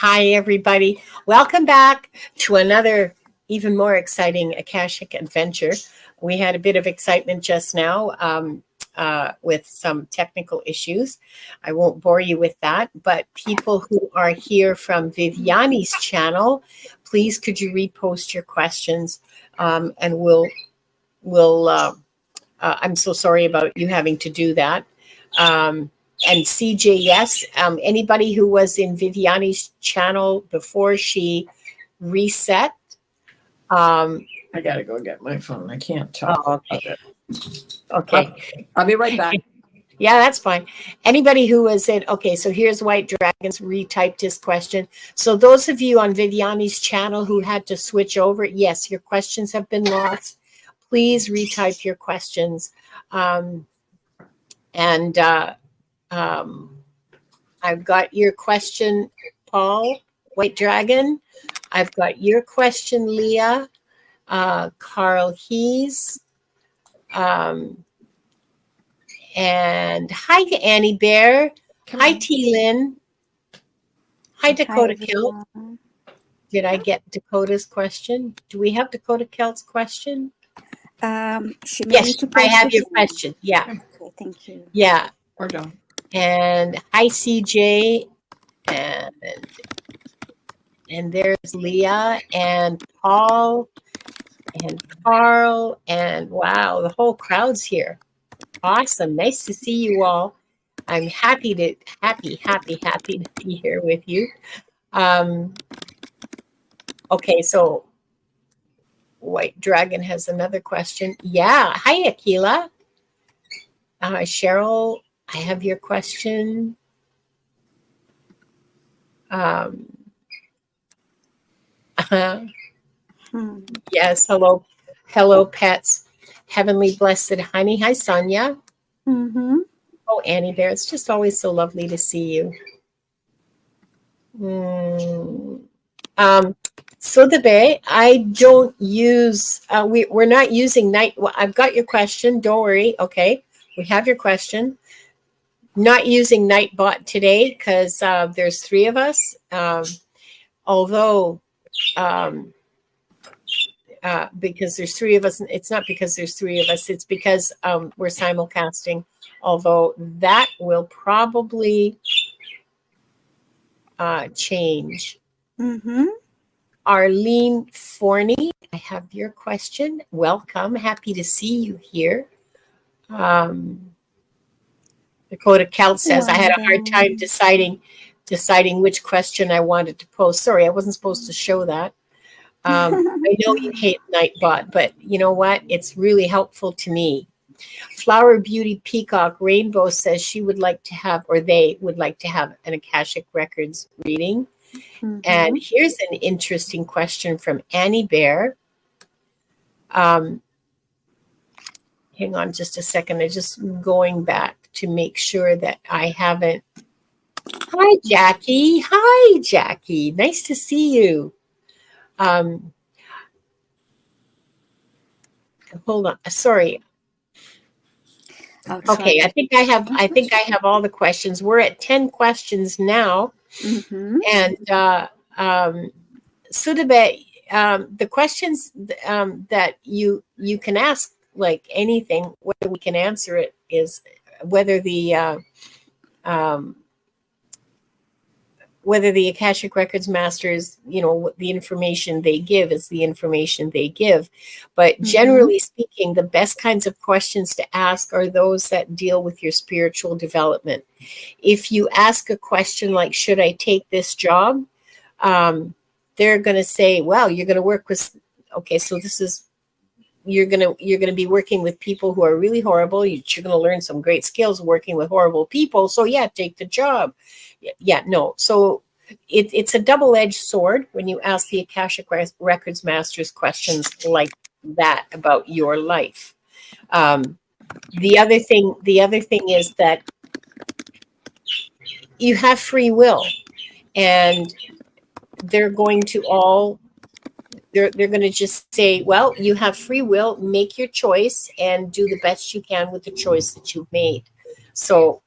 Hi, everybody. Welcome back to another even more exciting Akashic Adventure. We had a bit of excitement just now with some technical issues. I won't bore you with that, but people who are here from Viviani's channel, please could you repost your questions and we'll I'm so sorry about you having to do that. And CJ, yes. Anybody who was in Viviani's channel before she reset? I gotta go get my phone. I can't talk. Oh, okay. Okay. I'll be right back. Yeah, that's fine. Anybody who was in, okay, so here's White Dragons retyped his question. So those of you on Viviani's channel who had to switch over, yes, your questions have been lost. Please retype your questions. I've got your question, Paul, White Dragon. I've got your question, Leah, Carl Hees. And hi to Annie Bear. Hi, T. Lynn. Hi, Dakota Kilt. Did I get Dakota's question? Do we have Dakota Kilt's question? Yes, I have your question. Yeah. Okay, thank you. Yeah. Or don't. And hi, CJ. And there's Leah and Paul and Carl. And wow, the whole crowd's here. Awesome. Nice to see you all. I'm happy to be here with you. Okay, so White Dragon has another question. Yeah. Hi, Akila. Cheryl, I have your question. Yes, hello, pets. Heavenly blessed honey. Hi, Sonia. Oh, Annie Bear, it's just always so lovely to see you. So the Bay, I don't use, we're not using night. Well, I've got your question. Don't worry. Okay. We have your question. Not using Nightbot today because there's three of us. Although, because there's three of us, it's not because there's three of us, it's because we're simulcasting. Although that will probably change. Arlene Forney, I have your question. Welcome. Happy to see you here. Dakota Kelt says, I had a hard time deciding which question I wanted to post. Sorry, I wasn't supposed to show that. I know you hate Nightbot, but you know what? It's really helpful to me. Flower Beauty Peacock Rainbow says she would like to have, or they would like to have, an Akashic Records reading. And here's an interesting question from Annie Bear. Hang on just a second. I'm just going back to make sure that I haven't. Hi, Jackie. Hi, Jackie. Nice to see you. Hold on. Sorry. Okay, I think I have all the questions. We're at 10 questions now. And Sudabe, the questions that you can ask, like anything, whether we can answer it, is whether the Akashic Records Masters, the information they give is the information they give. But generally speaking, the best kinds of questions to ask are those that deal with your spiritual development. If you ask a question like, should I take this job? They're going to say, well, you're going to work with, okay, so this is, you're going to be working with people who are really horrible. You're going to learn some great skills working with horrible people. So yeah, take the job. Yeah, no. So it's a double-edged sword when you ask the Akashic Records Masters questions like that about your life. The other thing is that you have free will, and they're going to they're going to just say, well, you have free will, make your choice and do the best you can with the choice that you've made. So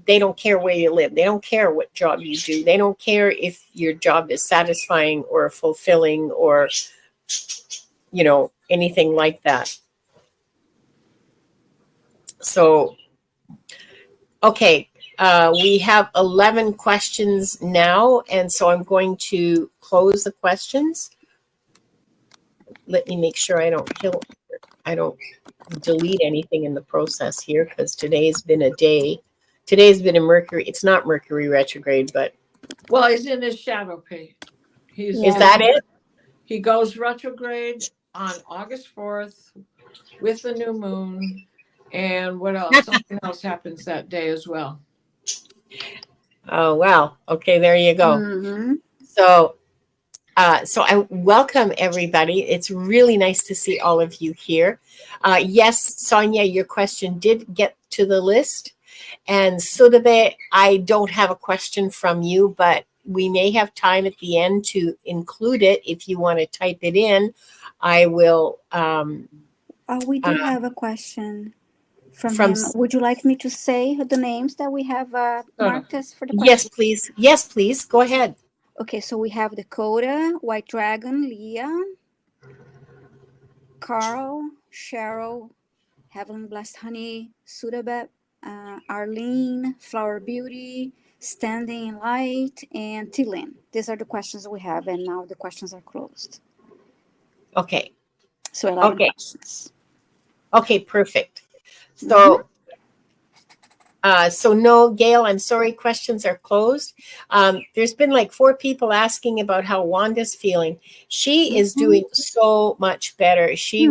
they don't care where you live. They don't care what job you do. They don't care if your job is satisfying or fulfilling or, anything like that. So, okay. We have 11 questions now, and so I'm going to close the questions. Let me make sure I don't delete anything in the process here, because today's been a day. Today's been a Mercury. It's not Mercury retrograde, but Well, he's in his shadow page. is that it? He goes retrograde on August 4th with the new moon. And what else? Something else happens that day as well. Oh, wow. Okay, there you go. Mm-hmm. So I welcome everybody. It's really nice to see all of you here. Yes, Sonia, your question did get to the list. And Sudabe, I don't have a question from you, but we may have time at the end to include it. If you want to type it in, I will. We do have a question from him. Would you like me to say the names that we have marked as for the question? Yes, please. Yes, please. Go ahead. Okay, so we have Dakota, White Dragon, Leah, Carl, Cheryl, Heaven Blessed Honey, Sudabet, Arlene, Flower Beauty, Standing in Light, and Tilin. These are the questions we have, and now the questions are closed. Okay. So 11 questions. Okay, perfect. So, so no, Gail, I'm sorry, questions are closed. There's been like 4 people asking about how Wanda's feeling. She is doing so much better. She's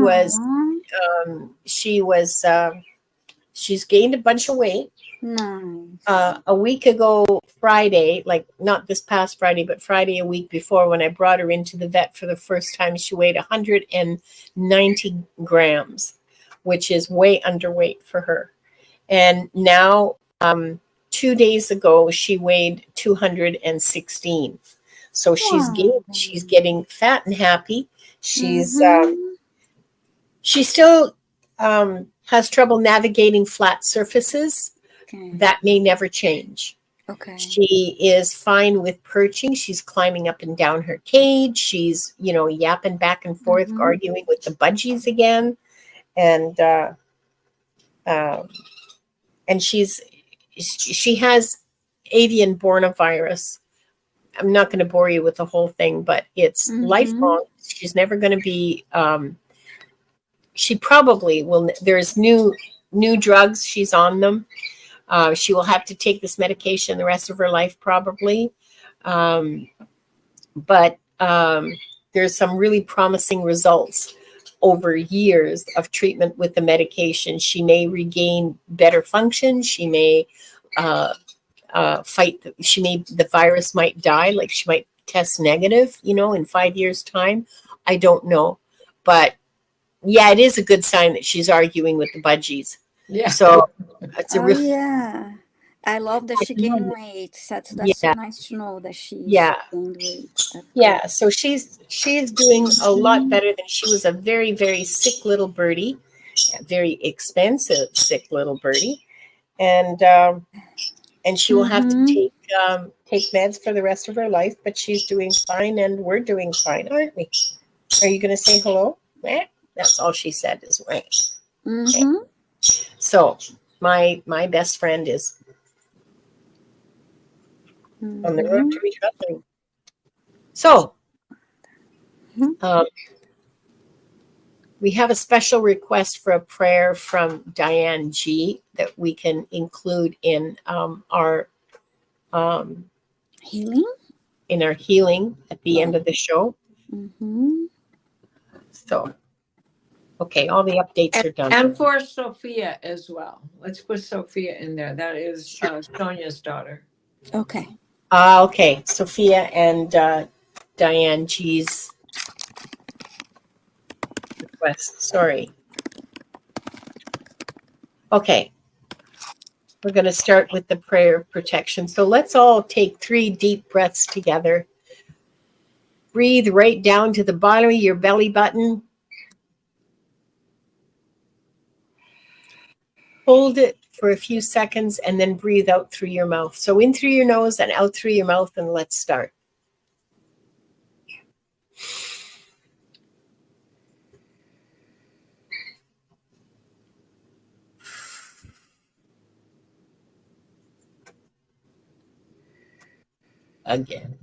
gained a bunch of weight. Nice. A week ago, Friday, like not this past Friday, but Friday a week before, when I brought her into the vet for the first time, she weighed 190 grams, which is way underweight for her. And now, 2 days ago, she weighed 216. So she's getting fat and happy. She still has trouble navigating flat surfaces. Okay. That may never change. Okay. She is fine with perching. She's climbing up and down her cage. She's, yapping back and forth, arguing with the budgies again. And she has avian bornavirus. I'm not going to bore you with the whole thing, but it's lifelong. She's never going to be, she probably will. There's new drugs. She's on them. She will have to take this medication the rest of her life, probably. But there's some really promising results over years of treatment with the medication. She may regain better function. She may the virus might die, like she might test negative, in 5 years' time. I don't know. But yeah, it is a good sign that she's arguing with the budgies. Yeah. So it's a real. Yeah. I love that she gained weight. That's so nice to know that she's gained weight. Yeah, so she's doing a lot better than she was. A very, very sick little birdie, a very expensive sick little birdie, and she will have to take meds for the rest of her life. But she's doing fine, and we're doing fine, aren't we? Are you going to say hello? That's all she said is right. Okay. So my best friend is on the road to recovery. So we have a special request for a prayer from Diane G that we can include in our healing. In our healing at the end of the show. So, okay, all the updates are done. And for Sophia as well. Let's put Sophia in there. That is Sonia's daughter. Okay. Okay, Sophia and Diane G's request. Sorry. Okay. We're going to start with the prayer of protection. So let's all take 3 deep breaths together. Breathe right down to the bottom of your belly button. hold it for a few seconds and then breathe out through your mouth. So in through your nose and out through your mouth, and let's start. Again.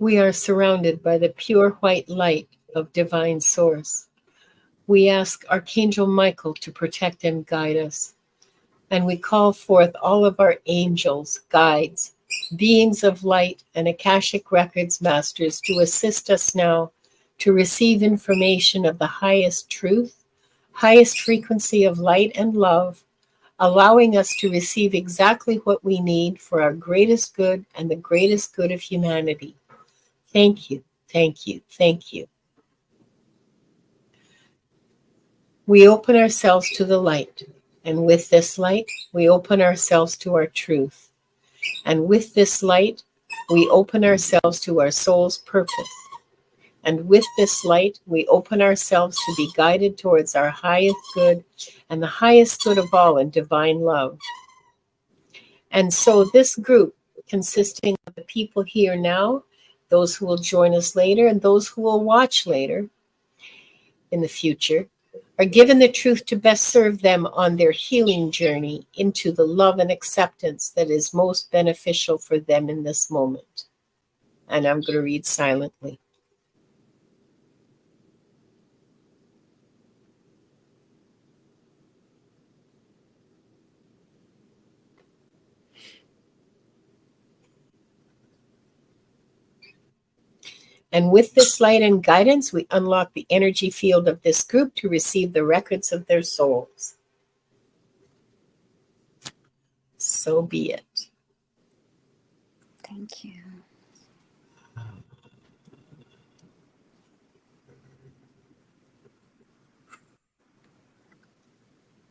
We are surrounded by the pure white light of divine source. We ask Archangel Michael to protect and guide us. And we call forth all of our angels, guides, beings of light, and Akashic Records masters to assist us now to receive information of the highest truth, highest frequency of light and love, allowing us to receive exactly what we need for our greatest good and the greatest good of humanity. Thank you, thank you, thank you. We open ourselves to the light, and with this light, we open ourselves to our truth. And with this light, we open ourselves to our soul's purpose. And with this light, we open ourselves to be guided towards our highest good and the highest good of all in divine love. And so this group, consisting of the people here now, those who will join us later, and those who will watch later in the future, are given the truth to best serve them on their healing journey into the love and acceptance that is most beneficial for them in this moment. And I'm going to read silently. And with this light and guidance, we unlock the energy field of this group to receive the records of their souls. So be it. Thank you.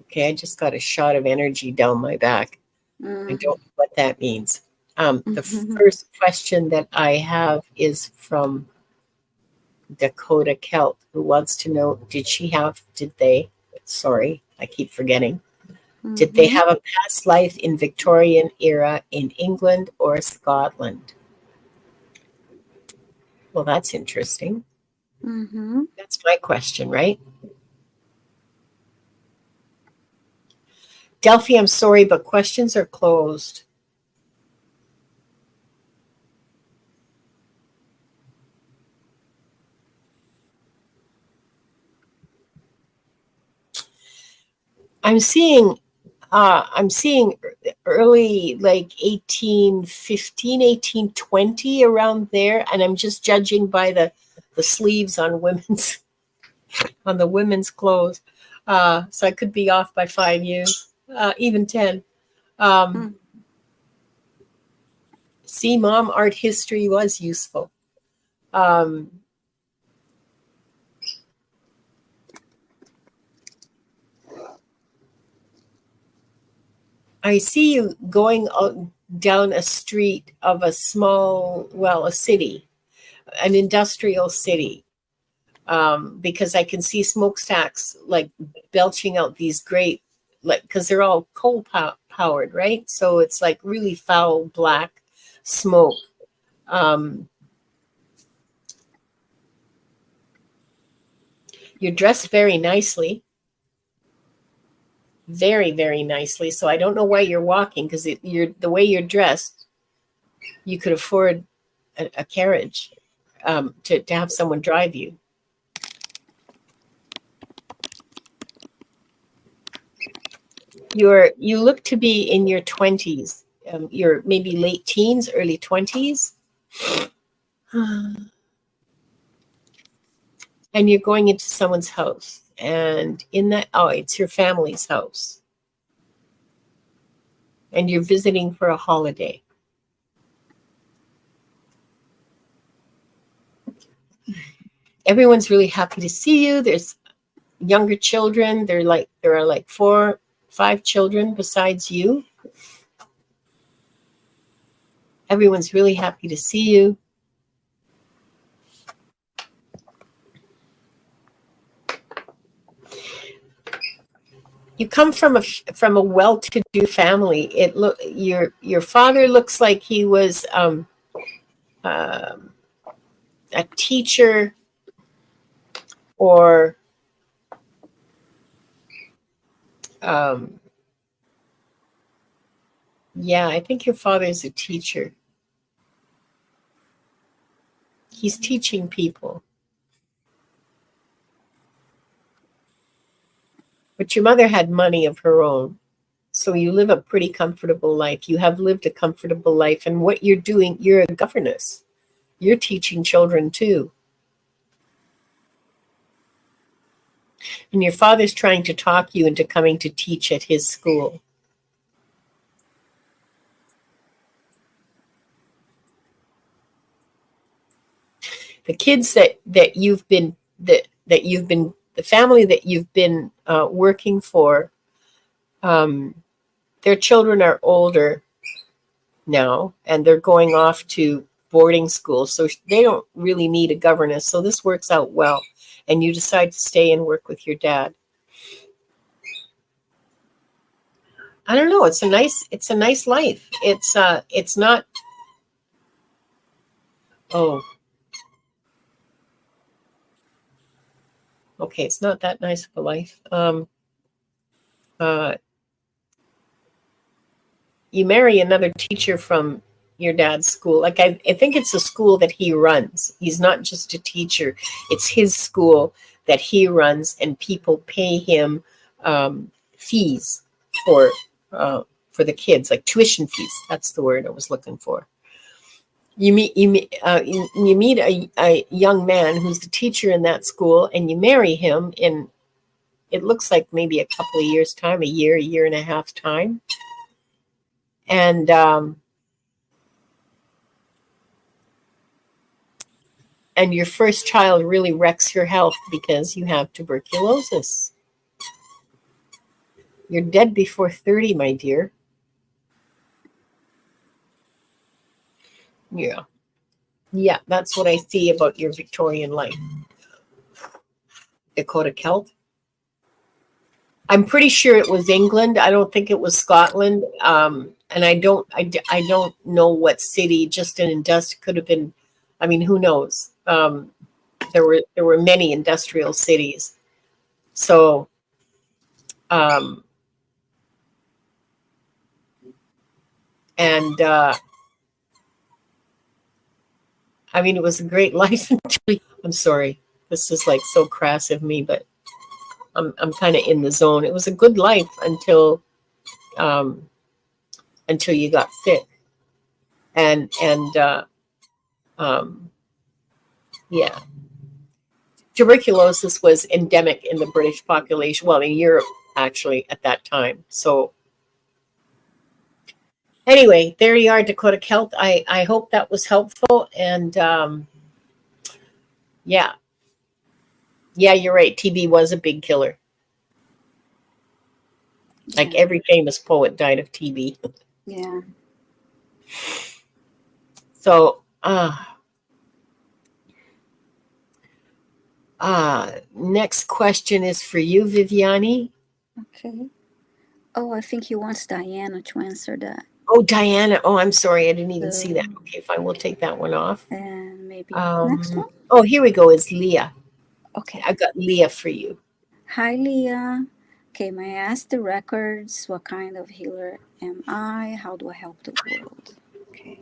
Okay, I just got a shot of energy down my back. I don't know what that means. The first question that I have is from Dakota Kelt, who wants to know, sorry, I keep forgetting. Did they have a past life in Victorian era in England or Scotland? Well, that's interesting. That's my question, right? Delphi, I'm sorry, but questions are closed. I'm seeing early, like 1815, 1820, around there, and I'm just judging by the sleeves on the women's clothes. So I could be off by 5 years, even 10. See, Mom, art history was useful. I see you going down a street of a a city, an industrial city, because I can see smokestacks like belching out these great, because they're all coal powered, right? So it's like really foul black smoke. You're dressed very nicely. Very, very nicely. So I don't know why you're walking, because the way you're dressed, you could afford a carriage to have someone drive you. You look to be in your 20s. You're maybe late teens, early 20s. And you're going into someone's house. And it's your family's house. and you're visiting for a holiday. Everyone's really happy to see you. There's younger children. There are like 4, 5 children besides you. Everyone's really happy to see you. You come from a well-to-do family. Your father looks like he was a teacher, or yeah, I think your father is a teacher. He's teaching people. But your mother had money of her own. So you live a pretty comfortable life. You have lived a comfortable life. And what you're doing, you're a governess. You're teaching children too. And your father's trying to talk you into coming to teach at his school. The kids that you've been the family that you've been working for, their children are older now, and they're going off to boarding school, so they don't really need a governess. So this works out well, and you decide to stay and work with your dad. I don't know. It's a nice life. It's not. Oh, okay. It's not that nice of a life. Uh, you marry another teacher from your dad's school. Like I think it's a school that he runs. He's not just a teacher. It's his school that he runs, and people pay him fees for the kids, like tuition fees. That's the word I was looking for. You meet a young man who's the teacher in that school, and you marry him in, it looks like maybe a couple of years time, a year and a half time. And your first child really wrecks your health because you have tuberculosis. You're dead before 30, my dear. Yeah. Yeah, that's what I see about your Victorian life. Dakota Celt. I'm pretty sure it was England. I don't think it was Scotland. And I don't know what city. Just an industry could have been. I mean, who knows? There were many industrial cities. So, and I mean, it was a great life. I'm sorry, this is like so crass of me, but I'm kind of in the zone. It was a good life until you got sick, and yeah, tuberculosis was endemic in the British population. Well, in Europe actually at that time. So anyway, there you are, Dakota Celt. I hope that was helpful, and yeah, you're right. TB was a big killer. Like every famous poet died of TB. Yeah. So, next question is for you, Viviani. Okay. Oh, I think he wants Diana to answer that. Oh, Diana. Oh, I'm sorry. I didn't even see that. Okay, fine. We'll take that one off. And maybe next one. Oh, here we go. It's Leah. Okay. I got Leah for you. Hi, Leah. Okay, may I ask the records, what kind of healer am I? How do I help the world? Okay.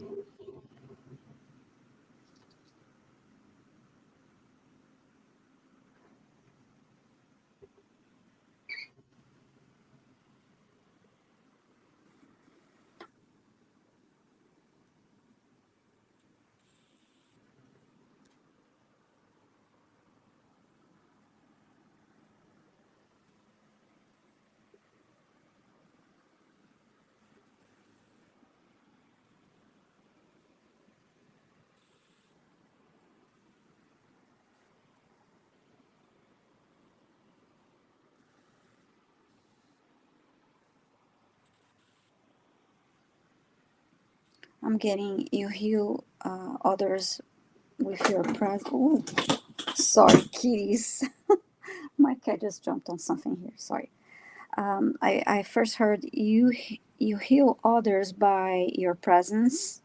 I'm getting you heal others with your presence. Oh, sorry, kitties. My cat just jumped on something here. Sorry. I first heard you heal others by your presence,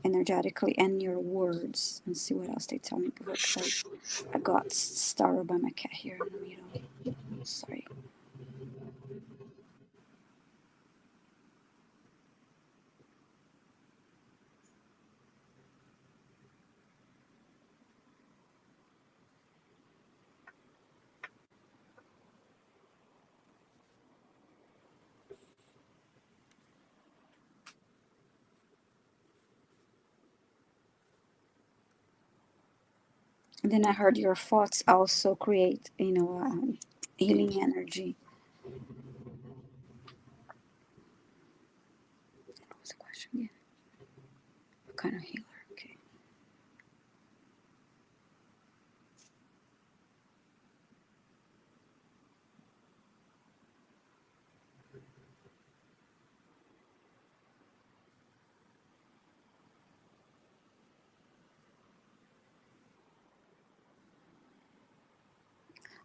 energetically, and your words. Let's see what else they tell me before, because I got startled by my cat here in the middle. Sorry. And then I heard your thoughts also create, healing energy. What was the question again? What kind of healer? Okay.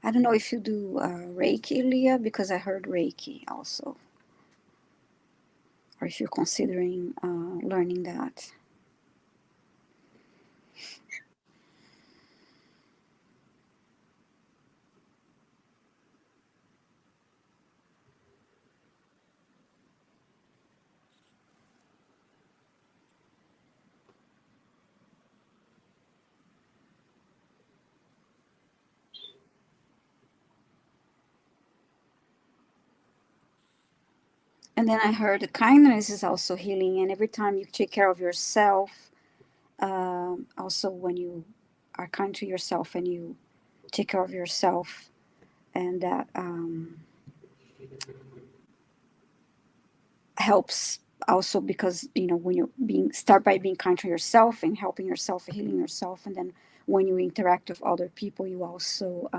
I don't know if you do Reiki, Leah, because I heard Reiki also, or if you're considering learning that. And then I heard kindness is also healing, and every time you take care of yourself, also when you are kind to yourself and you take care of yourself, and that helps also, because when you being start by being kind to yourself and helping yourself, healing yourself, and then when you interact with other people, you also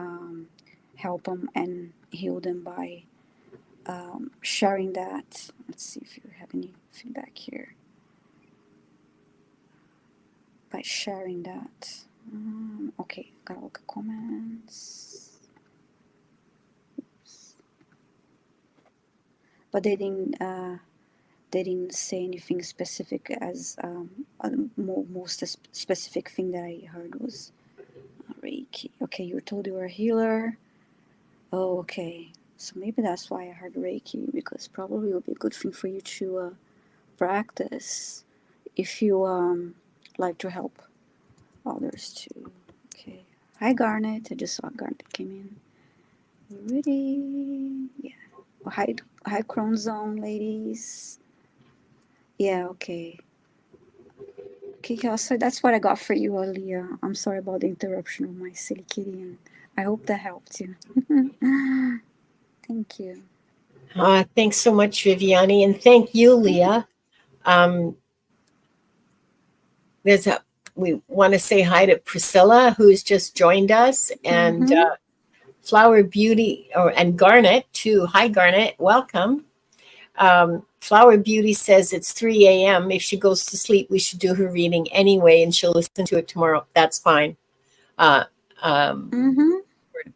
help them and heal them by sharing that. Let's see if you have any feedback here. By sharing that. Okay, got all the comments. Oops. But they didn't say anything specific as most specific thing that I heard was Reiki. Okay, you were told you were a healer. Oh, okay. So maybe that's why I heard Reiki, because probably it would be a good thing for you to practice if you like to help others too. Okay. Hi, Garnet. I just saw Garnet came in. You ready? Yeah. Well, hi, Chrome Zone, ladies. Yeah, okay. Okay, so that's what I got for you, Alia. I'm sorry about the interruption of my silly kitty, and I hope that helped you. Thank you. Thanks so much, Viviani, and thank you, Leah. Um, we want to say hi to Priscilla, who's just joined us, and Mm-hmm. Flower Beauty, and Garnet too. Hi, Garnet, welcome. Flower Beauty says it's 3 a.m. If she goes to sleep, we should do her reading anyway, and she'll listen to it tomorrow. That's fine. Uh, um, Mm-hmm.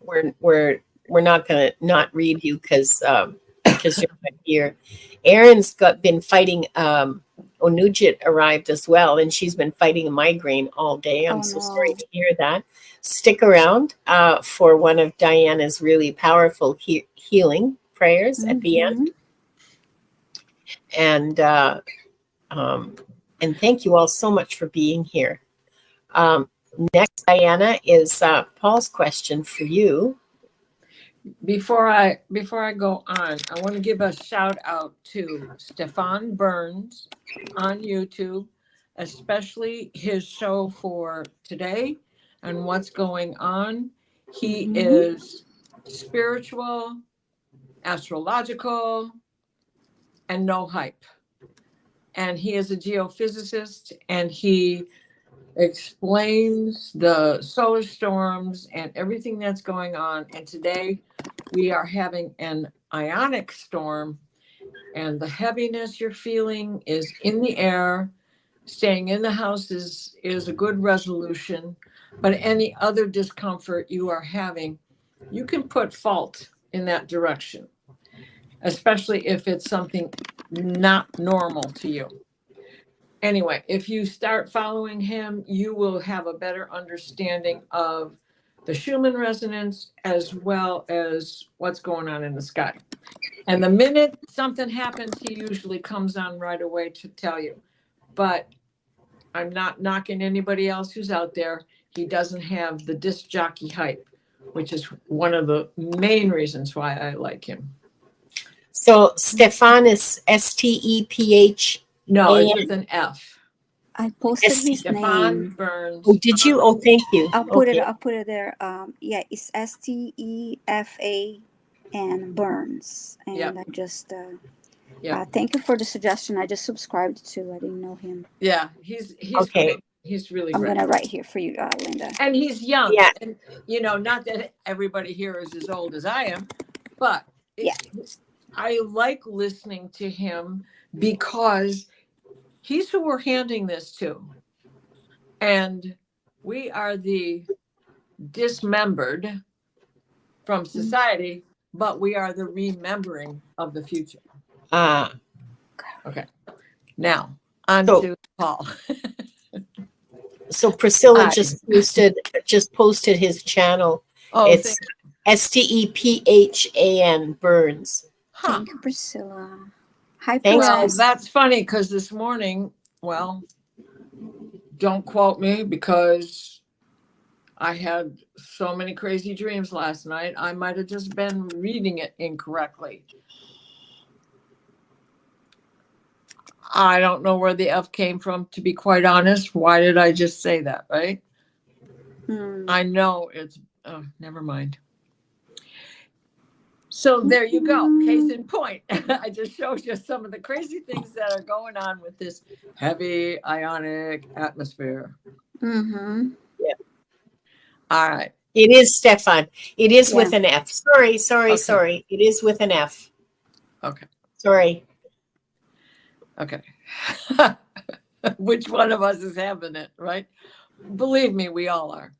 we're not gonna not read you because you're not here. Erin's been fighting. Onujit arrived as well, and she's been fighting a migraine all day. I'm Oh so sorry no. to hear that. Stick around for one of Diana's really powerful healing prayers at the Mm-hmm. end, and uh, um, and thank you all so much for being here. Um, Next, Diana, is Paul's question for you. Before I go on, I want to give a shout out to Stefan Burns on YouTube, especially his show for today and what's going on. He Mm-hmm. is spiritual, astrological, and no hype. And he is a geophysicist, and he explains the solar storms and everything that's going on. And today we are having an ionic storm And the heaviness you're feeling is in the air. Staying in the house is a good resolution. But any other discomfort you are having, you can put fault in that direction, especially if it's something not normal to you. Anyway, if you start following him, you will have a better understanding of the Schumann resonance as well as what's going on in the sky. And the minute something happens, he usually comes on right away to tell you. But I'm not knocking anybody else who's out there. He doesn't have the disc jockey hype, which is one of the main reasons why I like him. So Stefan is Steph. No, it's with an F. I posted S- his Stefan name. Burns. Oh, did you? Oh, thank you. I'll put Okay. it there. Yeah, it's Stefa and Burns. And Yep. I just Yep. thank you for the suggestion. I just subscribed to. I didn't know him. Yeah, he's Okay. great. He's really I'm great. gonna write here for you, Linda. And he's young. Yeah. And not that everybody here is as old as I am, but I like listening to him because he's who we're handing this to. And we are the dismembered from society, but we are the remembering of the future. Okay. Now, on to Paul. So Priscilla Hi. just posted his channel. Oh, It's Stephan Burns. huh. Thank you, Priscilla. Hi, Thanks, Well, Priscilla. that's funny because this morning, well, don't quote me because I had so many crazy dreams last night. I might have just been reading it incorrectly. I don't know where the F came from, to be quite honest. Why did I just say that, right? I know it's, never mind. So there you go. Case in point. I just showed you some of the crazy things that are going on with this heavy ionic atmosphere. Mm-hmm. Yeah. All right. It is Stefan. It is Yeah. with an F. Sorry. Okay. It is with an F. Okay. Sorry. Okay. Which one of us is having it, right? Believe me, we all are.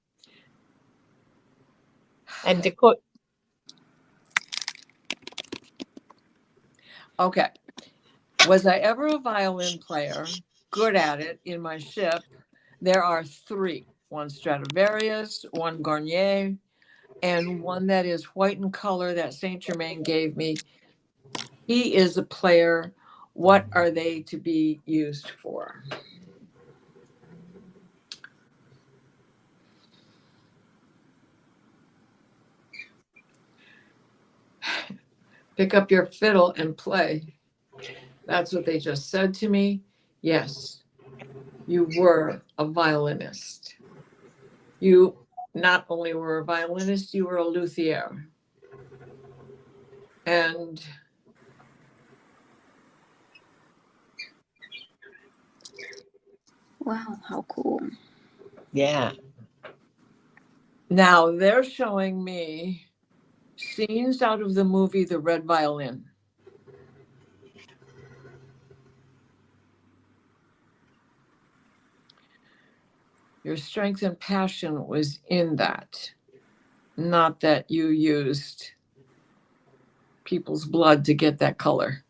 And Dakota. Okay. Was I ever a violin player? Good at it in my ship. There are 3. One Stradivarius, one Garnier, and one that is white in color that Saint Germain gave me. He is a player. What are they to be used for? Pick up your fiddle and play. That's what they just said to me. Yes, you were a violinist. You not only were a violinist, you were a luthier. And Wow, how cool. Yeah. now they're showing me scenes out of the movie The Red Violin. Your strength and passion was in that, not that you used people's blood to get that color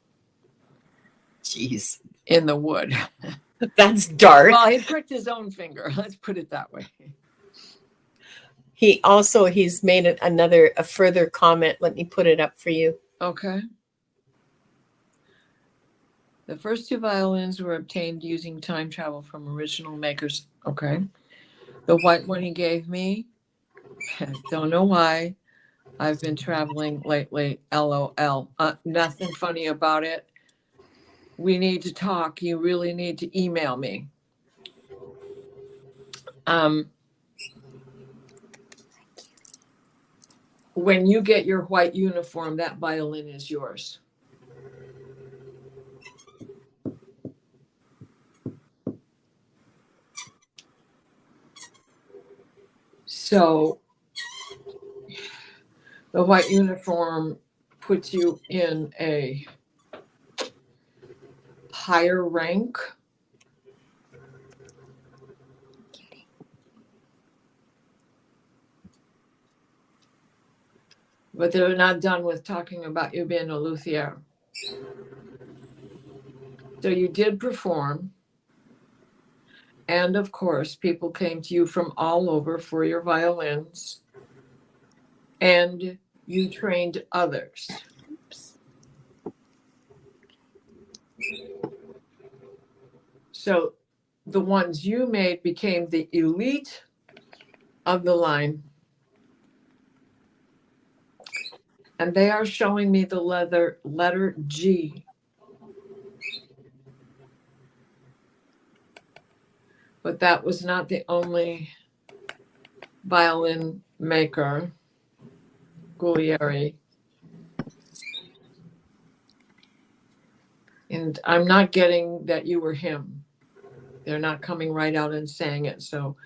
Jeez. in the wood. That's dark. Well, he pricked his own finger. Let's put it that way. He's made a further comment. Let me put it up for you. Okay. The first 2 violins were obtained using time travel from original makers. Okay. The white one he gave me, don't know why. I've been traveling lately. LOL. Nothing funny about it. We need to talk. You really need to email me. When you get your white uniform, that violin is yours. So the white uniform puts you in a higher rank. But they're not done with talking about you being a luthier. So you did perform. And of course, people came to you from all over for your violins. And you trained others. So the ones you made became the elite of the line. And they are showing me the letter G. But that was not the only violin maker, Guglieri. And I'm not getting that you were him. They're not coming right out and saying it. So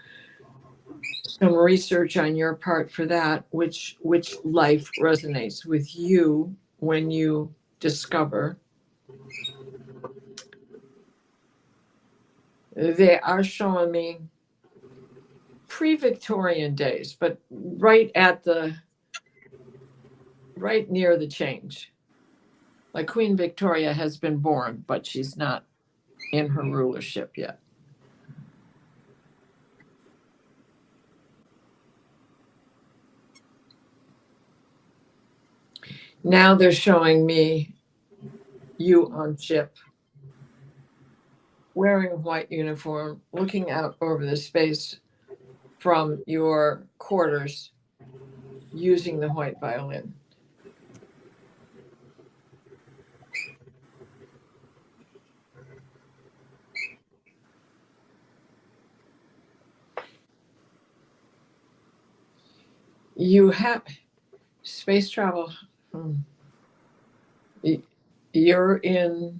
some research on your part for that, which life resonates with you when you discover. They are showing me pre-Victorian days, but right near the change. Like Queen Victoria has been born, but she's not in her rulership yet. Now they're showing me you on ship, wearing a white uniform, looking out over the space from your quarters, using the white violin. You have space travel. You're in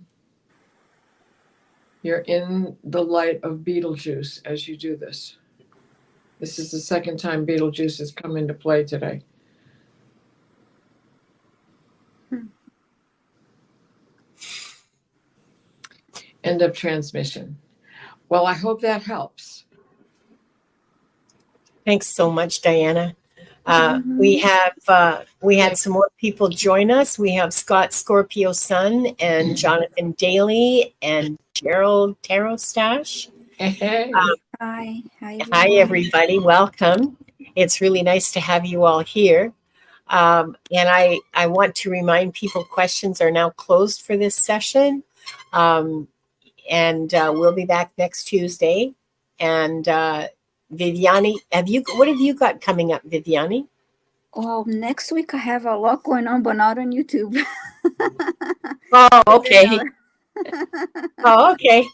the light of Beetlejuice as you do this. This is the second time Beetlejuice has come into play today. End of transmission. Well, I hope that helps. Thanks so much, Diana. We had some more people join us. We have Scott Scorpio Sun and Jonathan Daly and Gerald Tarot Stash. Hey. Hi. Hi, everybody. Welcome. It's really nice to have you all here. And I want to remind people questions are now closed for this session. And we'll be back next Tuesday. And Viviani, what have you got coming up, Viviani? Well, next week I have a lot going on, but not on YouTube. Oh, okay. Oh, okay.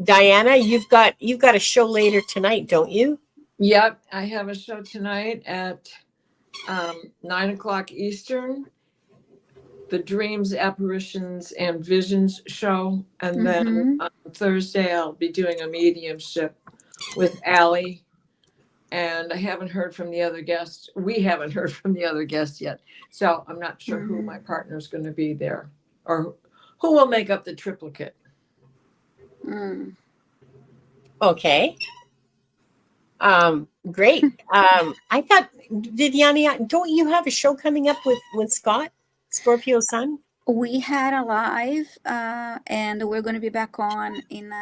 Diana, you've got a show later tonight, don't you? Yep, I have a show tonight at 9:00 Eastern. The Dreams, Apparitions, and Visions show. And then on Thursday, I'll be doing a mediumship with Allie. And I haven't heard from the other guests. We haven't heard from the other guests yet. So I'm not sure who my partner is going to be there or who will make up the triplicate. Okay. Great. I thought, Viviani, don't you have a show coming up with Scott? Scorpio Sun? We had a live, and we're going to be back on in.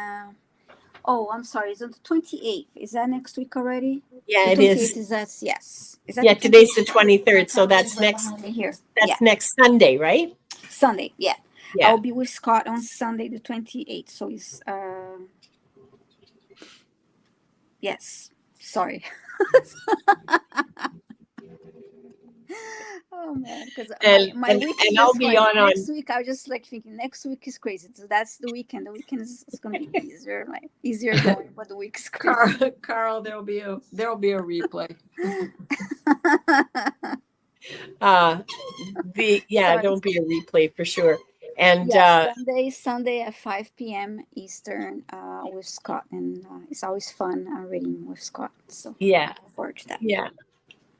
I'm sorry. It's on the 28th. Is that next week already? Yeah, the it is. Is that yes? Is that yeah, today's the 23rd, so that's next. Here. That's next Sunday, right? Sunday. Yeah. Yeah. I'll be with Scott on Sunday the 28th. So it's yes. Sorry. Oh man, because my week is I'll just be like, on next week. I was just like thinking next week is crazy. So that's the weekend. The weekend is gonna be easier, like easier going, but the week's crazy. Carl, there'll be a replay. There'll be a replay for sure. And Sunday at 5 p.m. Eastern with Scott, and it's always fun reading with Scott. So yeah, looking forward to that. Yeah.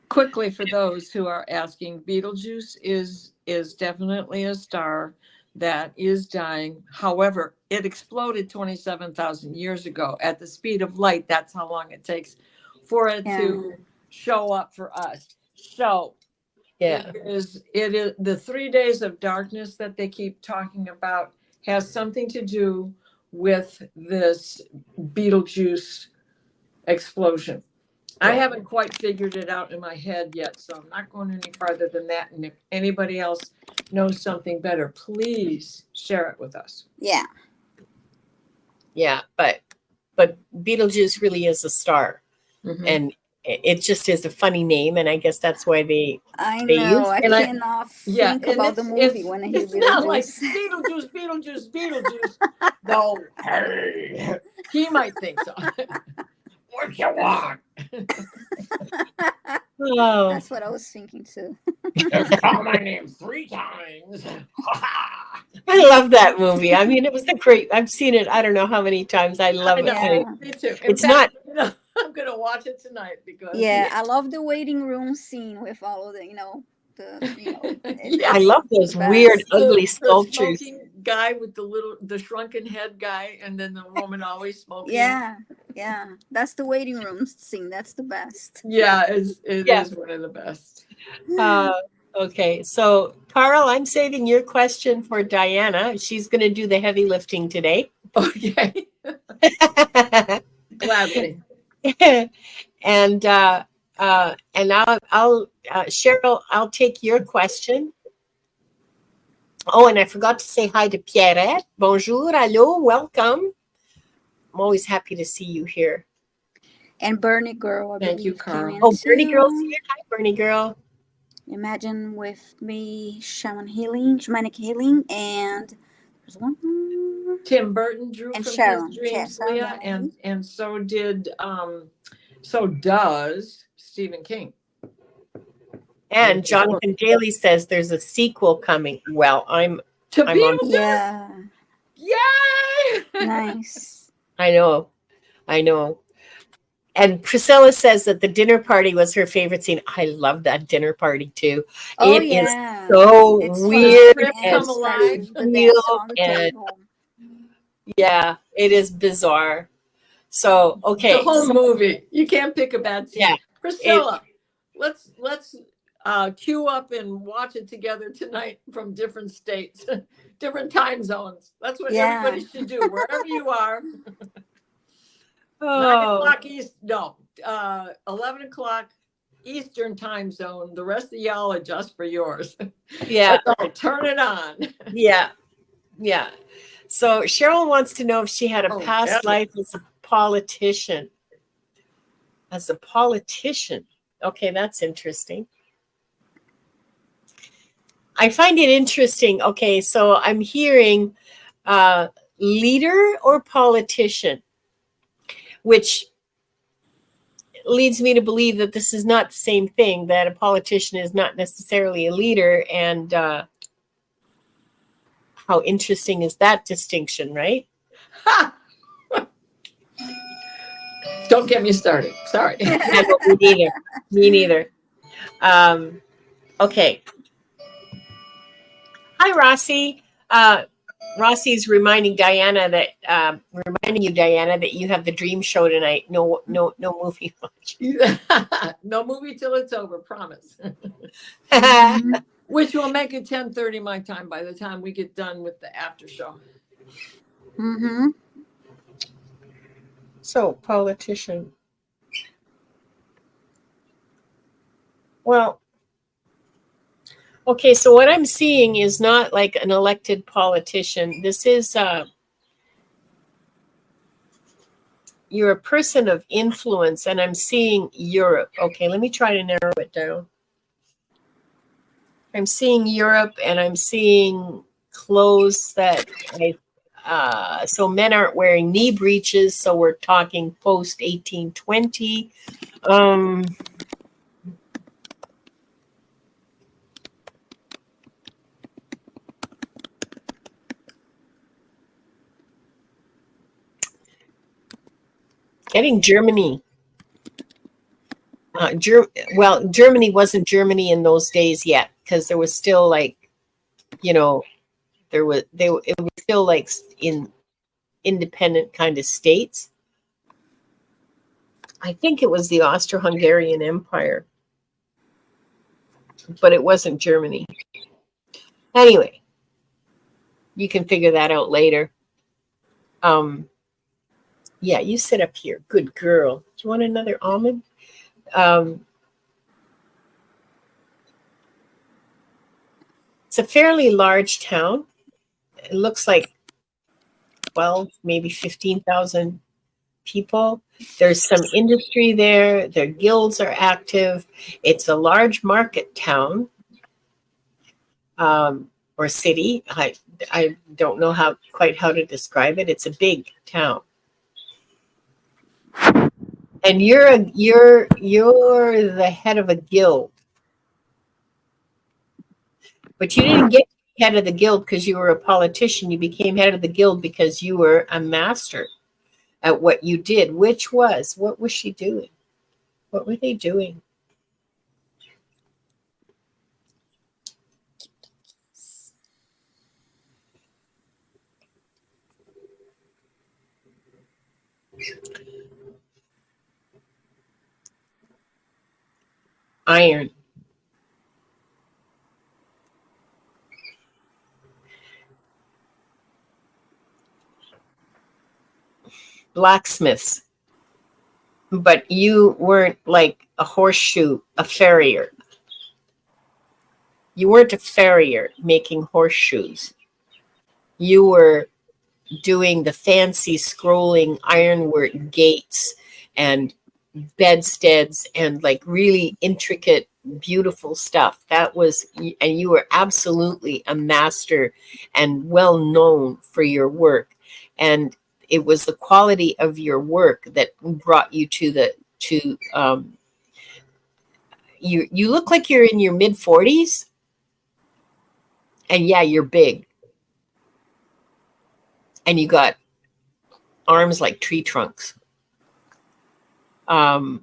Quickly, for those who are asking, Beetlejuice is definitely a star. that is dying. However, it exploded 27,000 years ago at the speed of light. That's how long it takes for it to show up for us. So Yeah. it is the 3 days of darkness that they keep talking about has something to do with this Betelgeuse explosion. I haven't quite figured it out in my head yet, so I'm not going any farther than that. And if anybody else knows something better, please share it with us. Yeah. Yeah, but Betelgeuse really is a star, and it just is a funny name, and I guess that's why they know. use. I cannot think about the movie when I hear it's not like Beetlejuice. Beetlejuice. No, hey, he might think so. What you want? Oh, That's what I was thinking too. Call my name 3 times. I love that movie. I mean, it was a great. I've seen it. I don't know how many times. I love it. Yeah. Me too. It's not. I'm gonna watch it tonight because I love the waiting room scene with all of the I love those weird, ugly the sculptures. smoking guy with the shrunken head guy, and then the woman always smoking. Yeah, that's the waiting room scene. That's the best. Yeah, it is one of the best. Okay, so Carl, I'm saving your question for Diana. She's going to do the heavy lifting today. Okay, gladly. And I'll Cheryl, I'll take your question. Oh, and I forgot to say hi to Pierrette. Bonjour, hello, welcome. I'm always happy to see you here. And Bernie Girl, thank you, Carl. Oh, Bernie Girl's here. Hi, Bernie Girl. Imagine with me, shamanic healing, and there's one more. Tim Burton drew and from Sharon. his dreams, Yes, Leah, and so does Stephen King. And Jonathan Daly says there's a sequel coming. Well, I'm on. Yeah. Yay! Nice. I know. And Priscilla says that the dinner party was her favorite scene. I love that dinner party too. Oh, It is so weird and come alive. and yeah, it is bizarre. So okay, the whole movie. You can't pick a bad scene. Yeah, Priscilla, let's queue up and watch it together tonight from different states, different time zones. That's what everybody should do wherever you are. 9 o'clock East. No, 11 o'clock Eastern time zone. The rest of y'all adjust for yours. Yeah, turn it on. Yeah. So Cheryl wants to know if she had a past life as a politician. As a politician. Okay, that's interesting. I find it interesting. Okay, so I'm hearing leader or politician, which leads me to believe that this is not the same thing, that a politician is not necessarily a leader. And how interesting is that distinction, right? Don't get me started. Sorry. Me neither. Okay. Hi, Rossi. Rossi's reminding you, Diana, that you have the dream show tonight. No movie watch. No movie till it's over. Promise. Which will make it 10:30 my time by the time we get done with the after show. Mm-hmm. So, politician. Well, okay, so what I'm seeing is not like an elected politician. This is, you're a person of influence, and I'm seeing Europe. Okay, let me try to narrow it down. I'm seeing Europe, and I'm seeing clothes that so men aren't wearing knee breeches, so we're talking post 1820. Getting Germany. Germany wasn't Germany in those days yet, because there was still It was still like in independent kind of states. I think it was the Austro-Hungarian Empire, but it wasn't Germany. Anyway, you can figure that out later. Yeah, you sit up here. Good girl. Do you want another almond? It's a fairly large town. It looks like 12, maybe 15,000 people. There's some industry there. Their guilds are active. It's a large market town or city. I don't know quite how to describe it. It's a big town. And you're the head of a guild. But you didn't get head of the guild because you were a politician. You became head of the guild because you were a master at what you did, which was, what was she doing? What were they doing? Iron. Blacksmiths. But you weren't like a horseshoe, a farrier. You weren't a farrier making horseshoes. You were doing the fancy scrolling ironwork gates and bedsteads and like really intricate, beautiful stuff. And you were absolutely a master and well known for your work. And it was the quality of your work that brought you you look like you're in your mid 40s. And yeah, you're big. And you got arms like tree trunks. And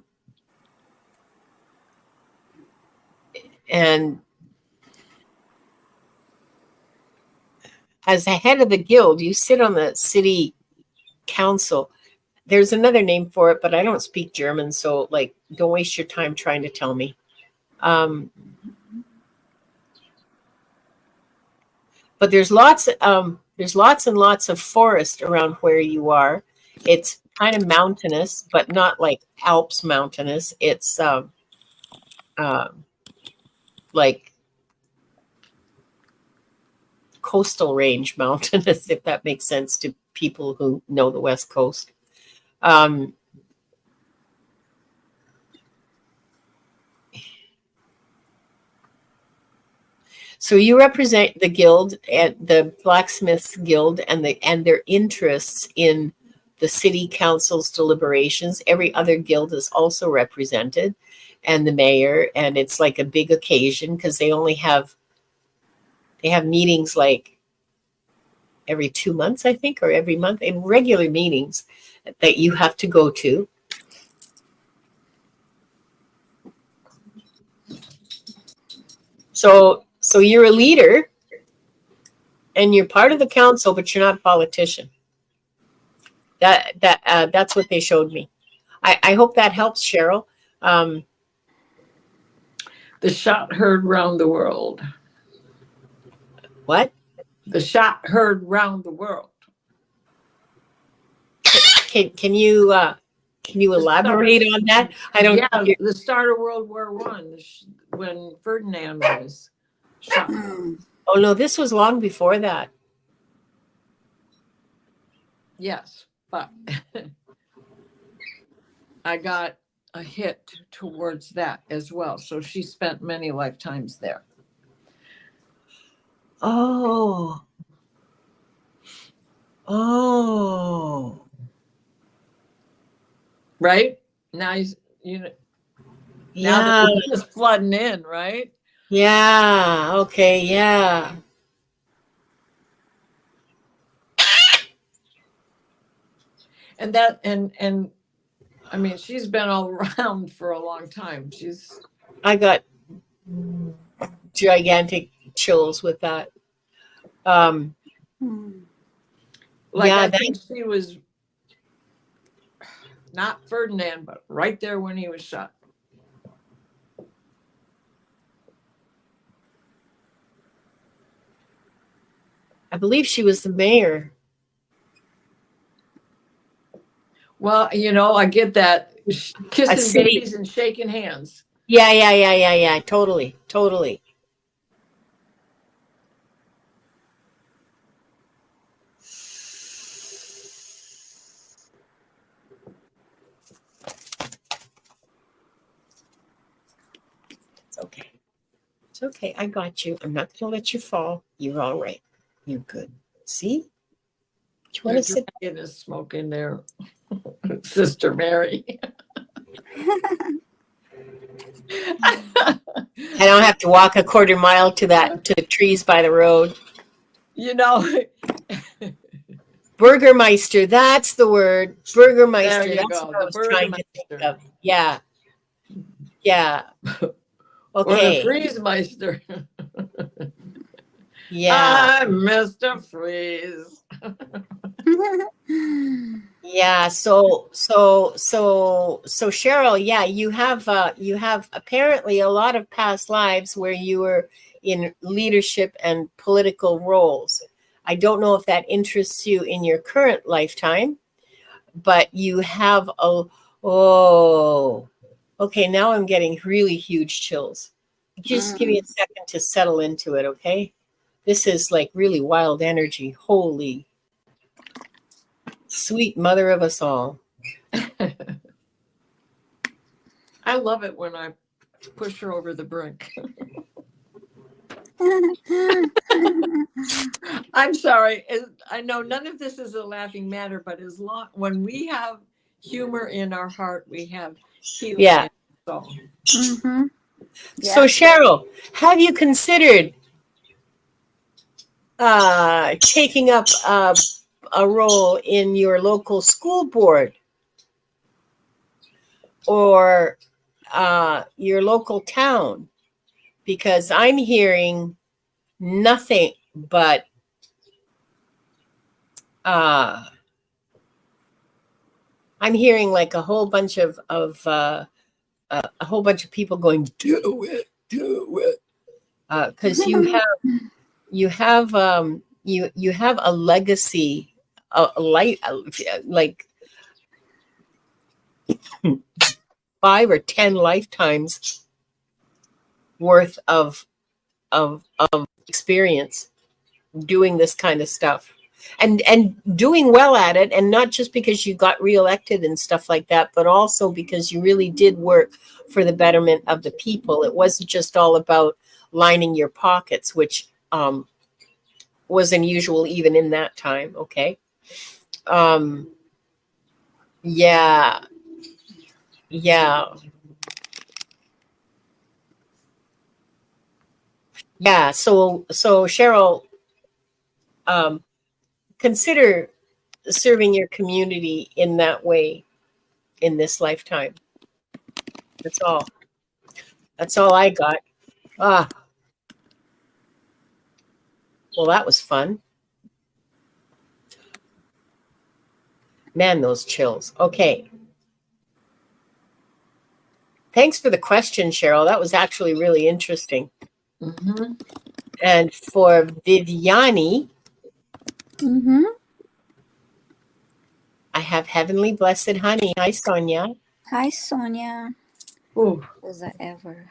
as the head of the guild, you sit on the city council. There's another name for it, but I don't speak German, so like, don't waste your time trying to tell me. But there's lots and lots of forest around where you are. It's kind of mountainous, but not like Alps mountainous. It's like coastal range mountainous, if that makes sense to people who know the West Coast. So you represent the guild and the blacksmiths guild and their interests in the city council's deliberations. Every other guild is also represented, and the mayor, and it's like a big occasion because they have meetings like every 2 months, I think, or every month, and regular meetings that you have to go to. So you're a leader and you're part of the council, but you're not a politician. That's what they showed me. I hope that helps, Cheryl. The shot heard round the world. What? The shot heard round the world. Can you elaborate on that? I don't. Yeah, the start of World War I, when Ferdinand was shot. Oh no, this was long before that. Yes, but I got a hit towards that as well. So she spent many lifetimes there. Oh. Right? Now now the is flooding in, right? Yeah. Okay. Yeah. And I mean, she's been all around for a long time. I got gigantic chills with that. Um, Hmm. Like yeah, I that, think she was not Ferdinand, but right there when he was shot. I believe she was the mayor. Well, I get that A kissing city. babies and shaking hands. Yeah. Totally, totally. It's okay. It's okay. I got you. I'm not going to let you fall. You're all right. You're good. See? You want Your to sit? dragon is smoking there, Sister Mary. I don't have to walk a quarter mile to the trees by the road. you know, Burgermeister, that's the word. there Burgermeister, you that's go, what I the was trying to think Burgermeister of. Yeah, yeah. or the Okay. Freeze-meister. Yeah. I'm Mr. Freeze. Yeah. So Cheryl, yeah, you have apparently a lot of past lives where you were in leadership and political roles. I don't know if that interests you in your current lifetime, but you have a oh, okay, now I'm getting really huge chills. Just give me a second to settle into it, okay? This is like really wild energy. Holy sweet mother of us all. I love it when I push her over the brink. I'm sorry. I know none of this is a laughing matter, but when we have humor in our heart, we have healing Yeah. in our soul. Mm-hmm. So Yeah. Cheryl, have you considered taking up a role in your local school board or your local town? Because I'm hearing nothing but I'm hearing like a whole bunch of a whole bunch of people going, do it, because you have you have a legacy, a light, like 5 or 10 lifetimes worth of experience doing this kind of stuff and doing well at it, and not just because you got reelected and stuff like that, but also because you really did work for the betterment of the people. It wasn't just all about lining your pockets, which was unusual even in that time. Okay. um yeah, yeah, yeah. So Cheryl, um consider serving your community in that way in this lifetime. That's all. That's all I got. Ah, well, that was fun. Man, those chills. Okay. Thanks for the question, Cheryl. That was actually really interesting. Mm-hmm. And for Viviani, Mm-hmm. I have Heavenly Blessed Honey. Hi, Sonia. Hi, Sonia. Ooh. Was I ever?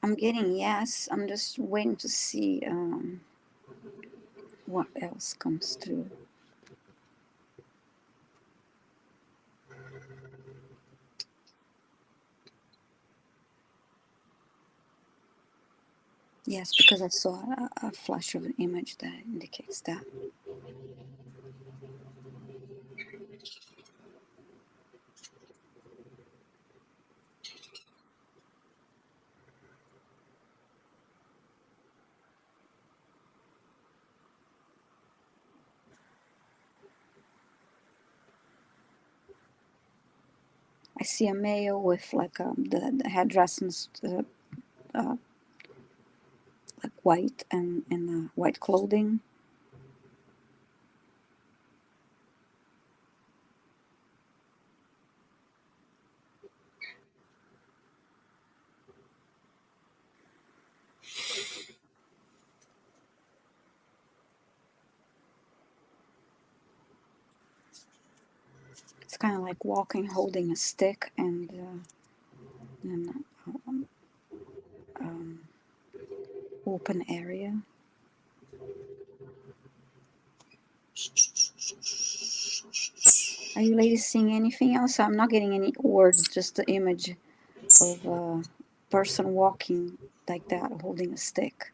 I'm getting yes. I'm just waiting to see what else comes through. Yes, because I saw a flash of an image that indicates that. I see a male with like the headdress and like white and white clothing. It's kind of like walking, holding a stick, and um, open area. Are you ladies seeing anything else? I'm not getting any words, just the image of a person walking like that, holding a stick.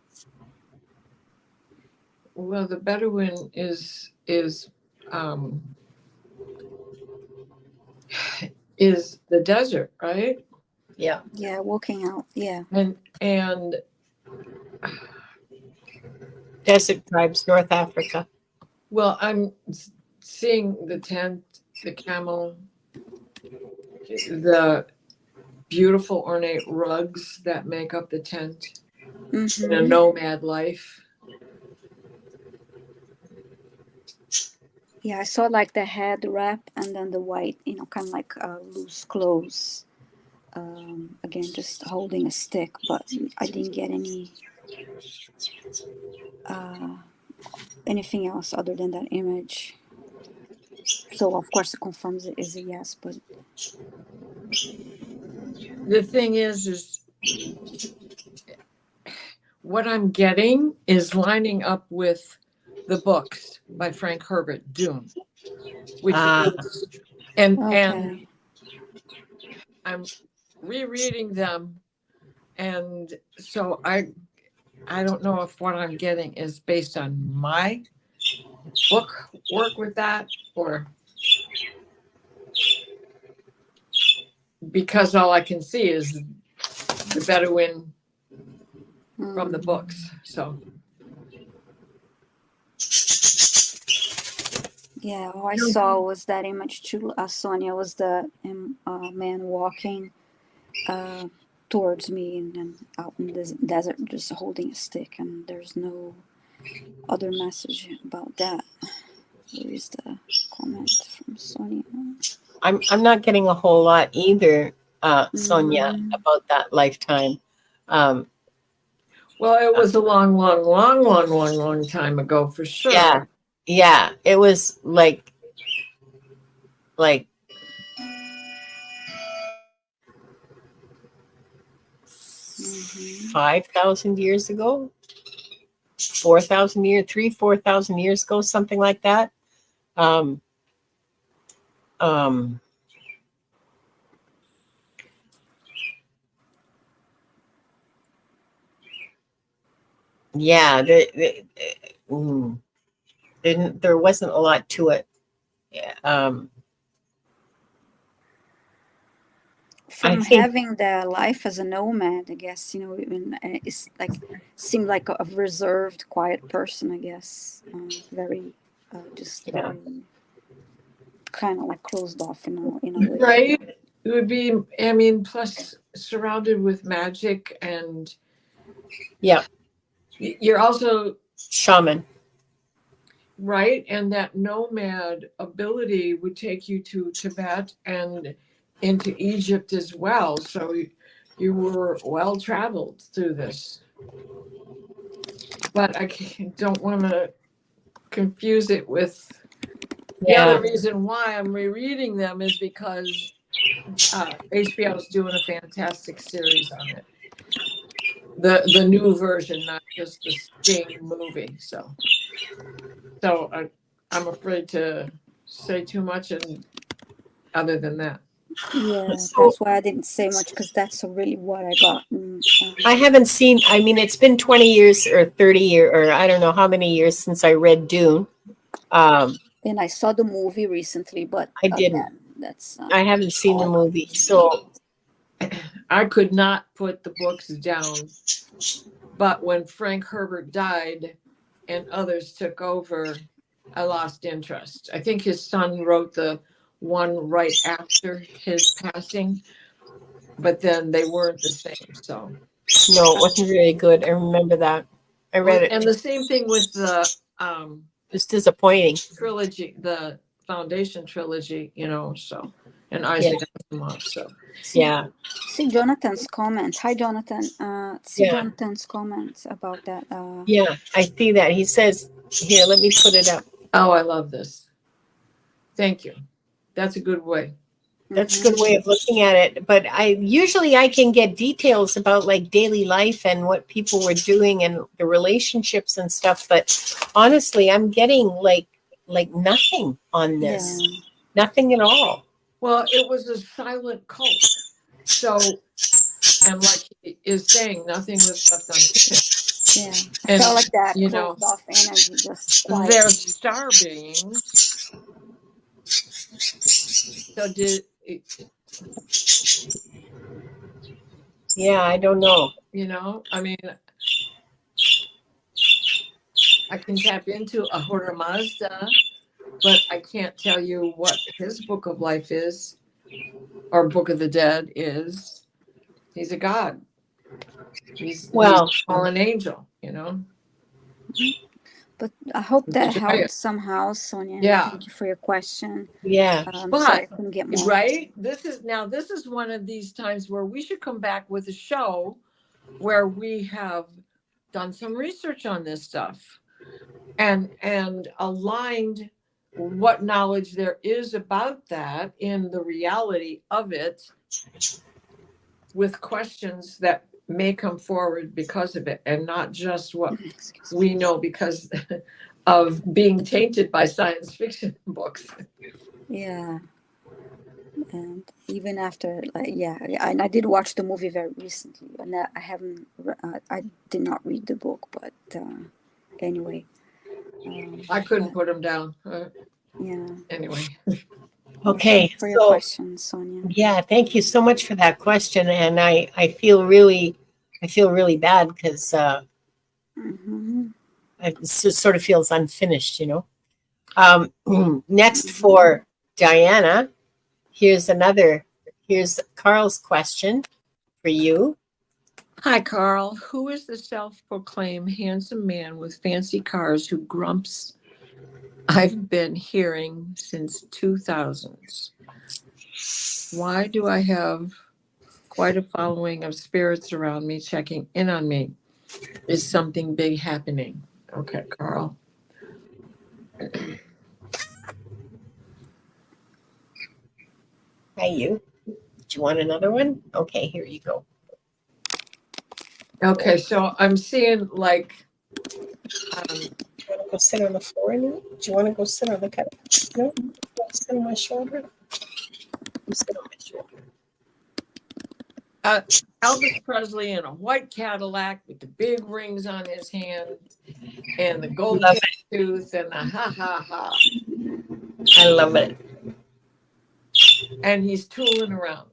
Well, the Bedouin is the desert, right? Yeah. Yeah, walking out. Yeah. And Desert tribes, North Africa. well, I'm seeing the tent, the camel, the beautiful ornate rugs that make up the tent, Mm-hmm. and a nomad life. Yeah, I saw like the head wrap and then the white, kind of like loose clothes. Again, just holding a stick, but I didn't get anything else other than that image. So of course it confirms it is a yes, but The thing is what I'm getting is lining up with the books by Frank Herbert, Dune, which is, and okay. I'm rereading them, and so I don't know if what I'm getting is based on my book work with that, or because all I can see is the Bedouin from the books. So Yeah, all I saw was that image too, Sonia, was the man walking towards me and then out in the desert just holding a stick, and there's no other message about that. Where is the comment from Sonia? I'm not getting a whole lot either, Sonia, about that lifetime. Um, well, it was a long time ago for sure. yeah, yeah, it was like 5,000 years ago, 4,000 years, 4,000 years ago, something like that. Um, um, yeah, there wasn't a lot to it. From I think, having the life as a nomad, I guess, it's like seemed like a reserved, quiet person, I guess. Very, just yeah, very kind of like closed off in a way. Right? It would be, I mean, plus surrounded with magic, and yeah, you're also shaman. right, and that nomad ability would take you to Tibet and into Egypt as well. So you were well traveled through this. But I don't want to confuse it with the Yeah, other reason why I'm rereading them is because HBO is doing a fantastic series on it. The new version, not just the Sting movie. So I'm afraid to say too much, and other than that. Yeah, So that's why I didn't say much because that's really what I got. I haven't seen, I mean, it's been 20 years or 30 years, or I don't know how many years since I read Dune. And I saw the movie recently, but I didn't. again, that's I haven't seen the all I got. movie. So, I could not put the books down, but when Frank Herbert died and others took over, I lost interest. I think his son wrote the one right after his passing, but then they weren't the same. So, no, it wasn't very good. I remember that. I read it. and It the same thing with the was disappointing. trilogy, the Foundation trilogy, so, and Yeah. Isaac Asimov. So, Yeah. See Jonathan's comments. Hi, Jonathan. See Yeah. Jonathan's comments about that. Yeah. I see that. He says, here, let me put it up. oh, I love this. Thank you. That's a good way. That's a good way of looking at it. But I can get details about like daily life and what people were doing and the relationships and stuff. But honestly, I'm getting like nothing on this. Yeah. Nothing at all. Well, it was a silent cult. So, and like he is saying, nothing was left unfinished. Yeah. I And, felt like that you closed know, off energy just they're quietly. star beings. So Yeah, I don't know. I mean, I can tap into Ahura Mazda, but I can't tell you what his book of life is or book of the dead is. He's a god. He's a fallen angel, But I hope that Giant. helped somehow, Sonia. Yeah. Thank you for your question. Yeah. Sorry I couldn't get more. Right? This is one of these times where we should come back with a show where we have done some research on this stuff and aligned what knowledge there is about that in the reality of it with questions that may come forward because of it and not just what we know because of being tainted by science fiction books. Yeah. And even after, and I did watch the movie very recently, and I haven't, I did not read the book, but anyway. I couldn't put them down. Yeah. Anyway. Okay. Thank you for your question, Sonia. Yeah, thank you so much for that question. And I feel really bad because it just sort of feels unfinished, Next for Diana, here's Carl's question for you. Hi, Carl. Who is the self-proclaimed handsome man with fancy cars who grumps I've been hearing since 2000s? Why do I have quite a following of spirits around me checking in on me? Is something big happening? Okay, Carl. Hi, you. Do you want another one? Okay, here you go. Okay, so I'm seeing like. Do you want to go sit on the floor now? Do you want to go sit on the couch? No? You want to sit on my shoulder? You sit on my shoulder. Elvis Presley in a white Cadillac with the big rings on his hand and the gold tooth and the ha ha ha. I love it. And he's tooling around.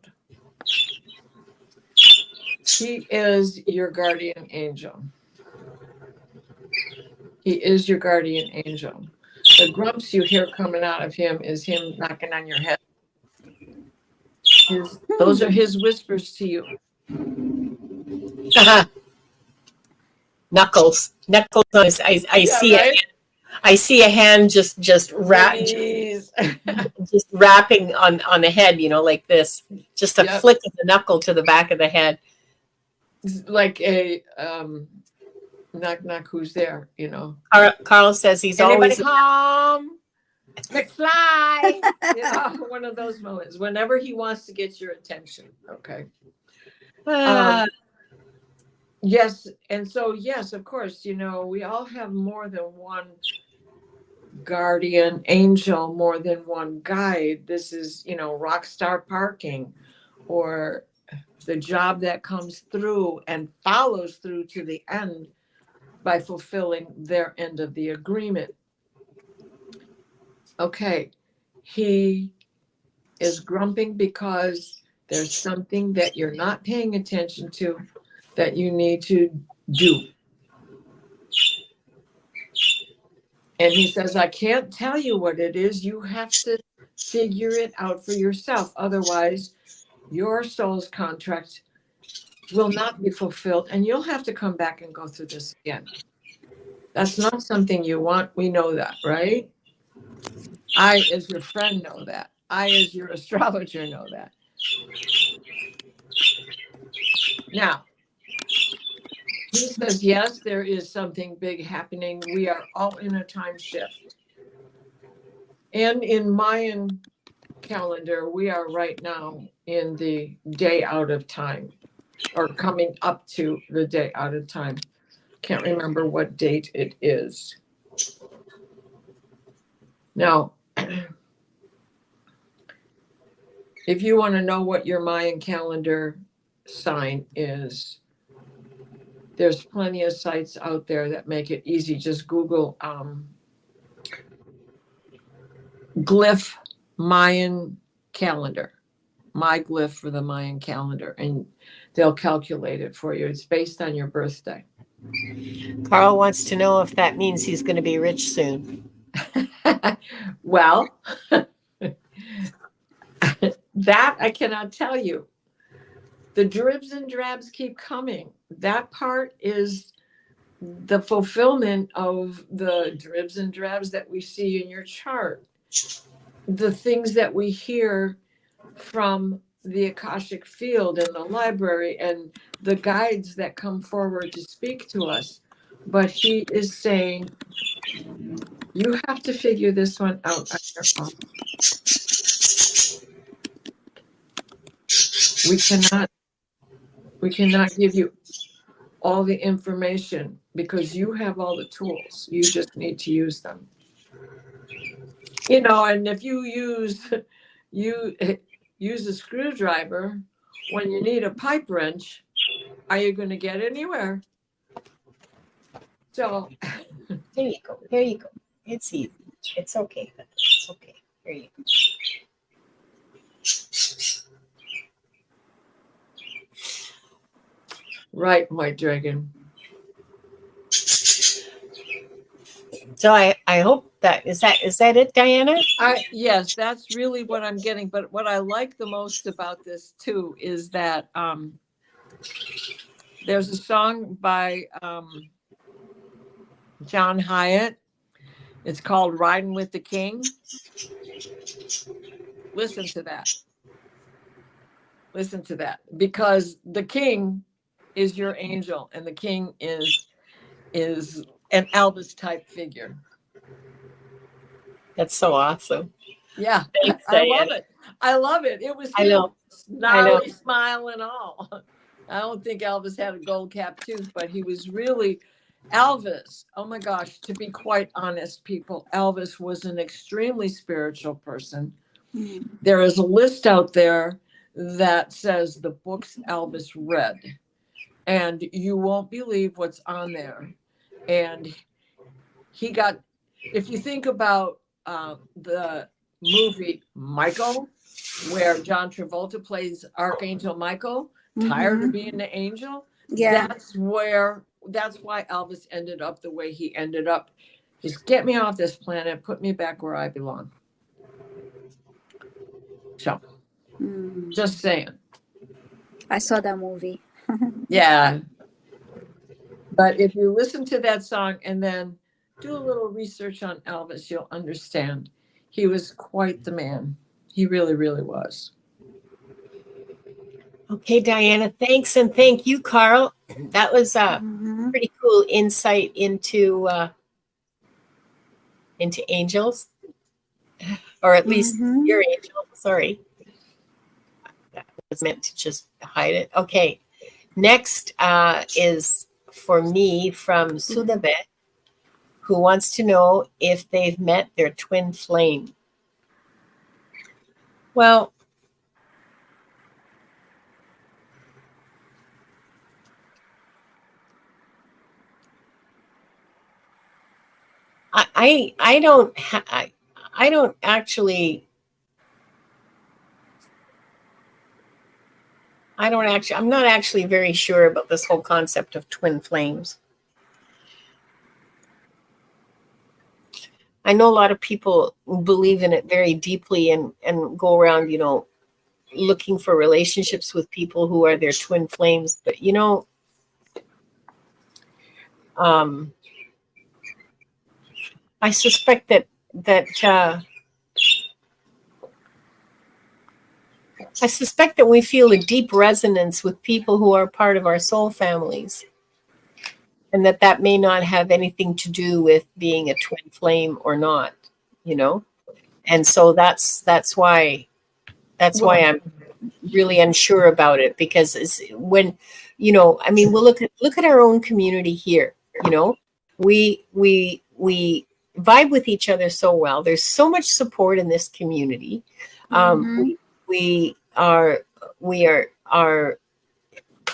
He is your guardian angel. He is your guardian angel. The grumps you hear coming out of him is him knocking on your head. Those are his whispers to you. Knuckles on his. I see right? I see a hand just rapping on the head, like this. Just a flick of the knuckle to the back of the head. Like a knock knock, who's there? Carl says he's always home. McFly. One of those moments. Whenever he wants to get your attention. Okay. Yes, and so yes, of course, we all have more than one guardian angel, more than one guide. This is, rock star parking, or the job that comes through and follows through to the end by fulfilling their end of the agreement. Okay, he is grumping because there's something that you're not paying attention to that you need to do. And he says, I can't tell you what it is. You have to figure it out for yourself. Otherwise, your soul's contract will not be fulfilled, and you'll have to come back and go through this again. That's not something you want. We know that, right? I, as your friend, know that. I, as your astrologer, know that. Now, he says, yes, there is something big happening. We are all in a time shift. And in Mayan calendar, we are right now in the day out of time, or coming up to the day out of time. Can't remember what date it is. Now, if you want to know what your Mayan calendar sign is, there's plenty of sites out there that make it easy. Just Google glyph Mayan calendar, my glyph for the Mayan calendar, and they'll calculate it for you. It's based on your birthday. Carl wants to know if that means he's going to be rich soon. Well, that I cannot tell you. The dribs and drabs keep coming. That part is the fulfillment of the dribs and drabs that we see in your chart. The things that we hear from the Akashic field and the library and the guides that come forward to speak to us. But he is saying, you have to figure this one out on your own. We cannot give you all the information because you have all the tools. You just need to use them. And if you use a screwdriver when you need a pipe wrench, are you going to get anywhere? So There you go. There you go. It's easy. It's okay. It's okay. There you go. Right, White Dragon. So I hope that is that it, Diana? Yes, that's really what I'm getting. But what I like the most about this too is that there's a song by John Hyatt. It's called "Riding with the King." Listen to that. Listen to that, because the king is your angel, and the king is an Elvis type figure. That's so awesome. Yeah, Thanks, I love it. I love it. It was I know. snarly smile and all. I don't think Elvis had a gold cap tooth, but he was really Elvis. Oh my gosh, to be quite honest, people, Elvis was an extremely spiritual person. Mm. There is a list out there that says the books Elvis read, and you won't believe what's on there. And he got, if you think about the movie Michael, where John Travolta plays Archangel Michael, tired of being the angel. Yeah. That's why Elvis ended up the way he ended up. Just get me off this planet, put me back where I belong. So, just saying. I saw that movie. Yeah. But if you listen to that song and then do a little research on Elvis, you'll understand. He was quite the man. He really, really was. Okay, Diana, thanks, and thank you, Carl. That was a pretty cool insight into angels, or at least your angel. Sorry, that was meant to just hide it. Okay, next is for me from Sudabet. who wants to know if they've met their twin flame. Well, I don't I don't actually I'm not actually very sure about this whole concept of twin flames. I know a lot of people believe in it very deeply and go around, looking for relationships with people who are their twin flames. But, um, I suspect that we feel a deep resonance with people who are part of our soul families, and that may not have anything to do with being a twin flame or not, And so that's why I'm really unsure about it, because it's when, I mean, we'll look at our own community here. We vibe with each other so well. There's so much support in this community. Mhm. We are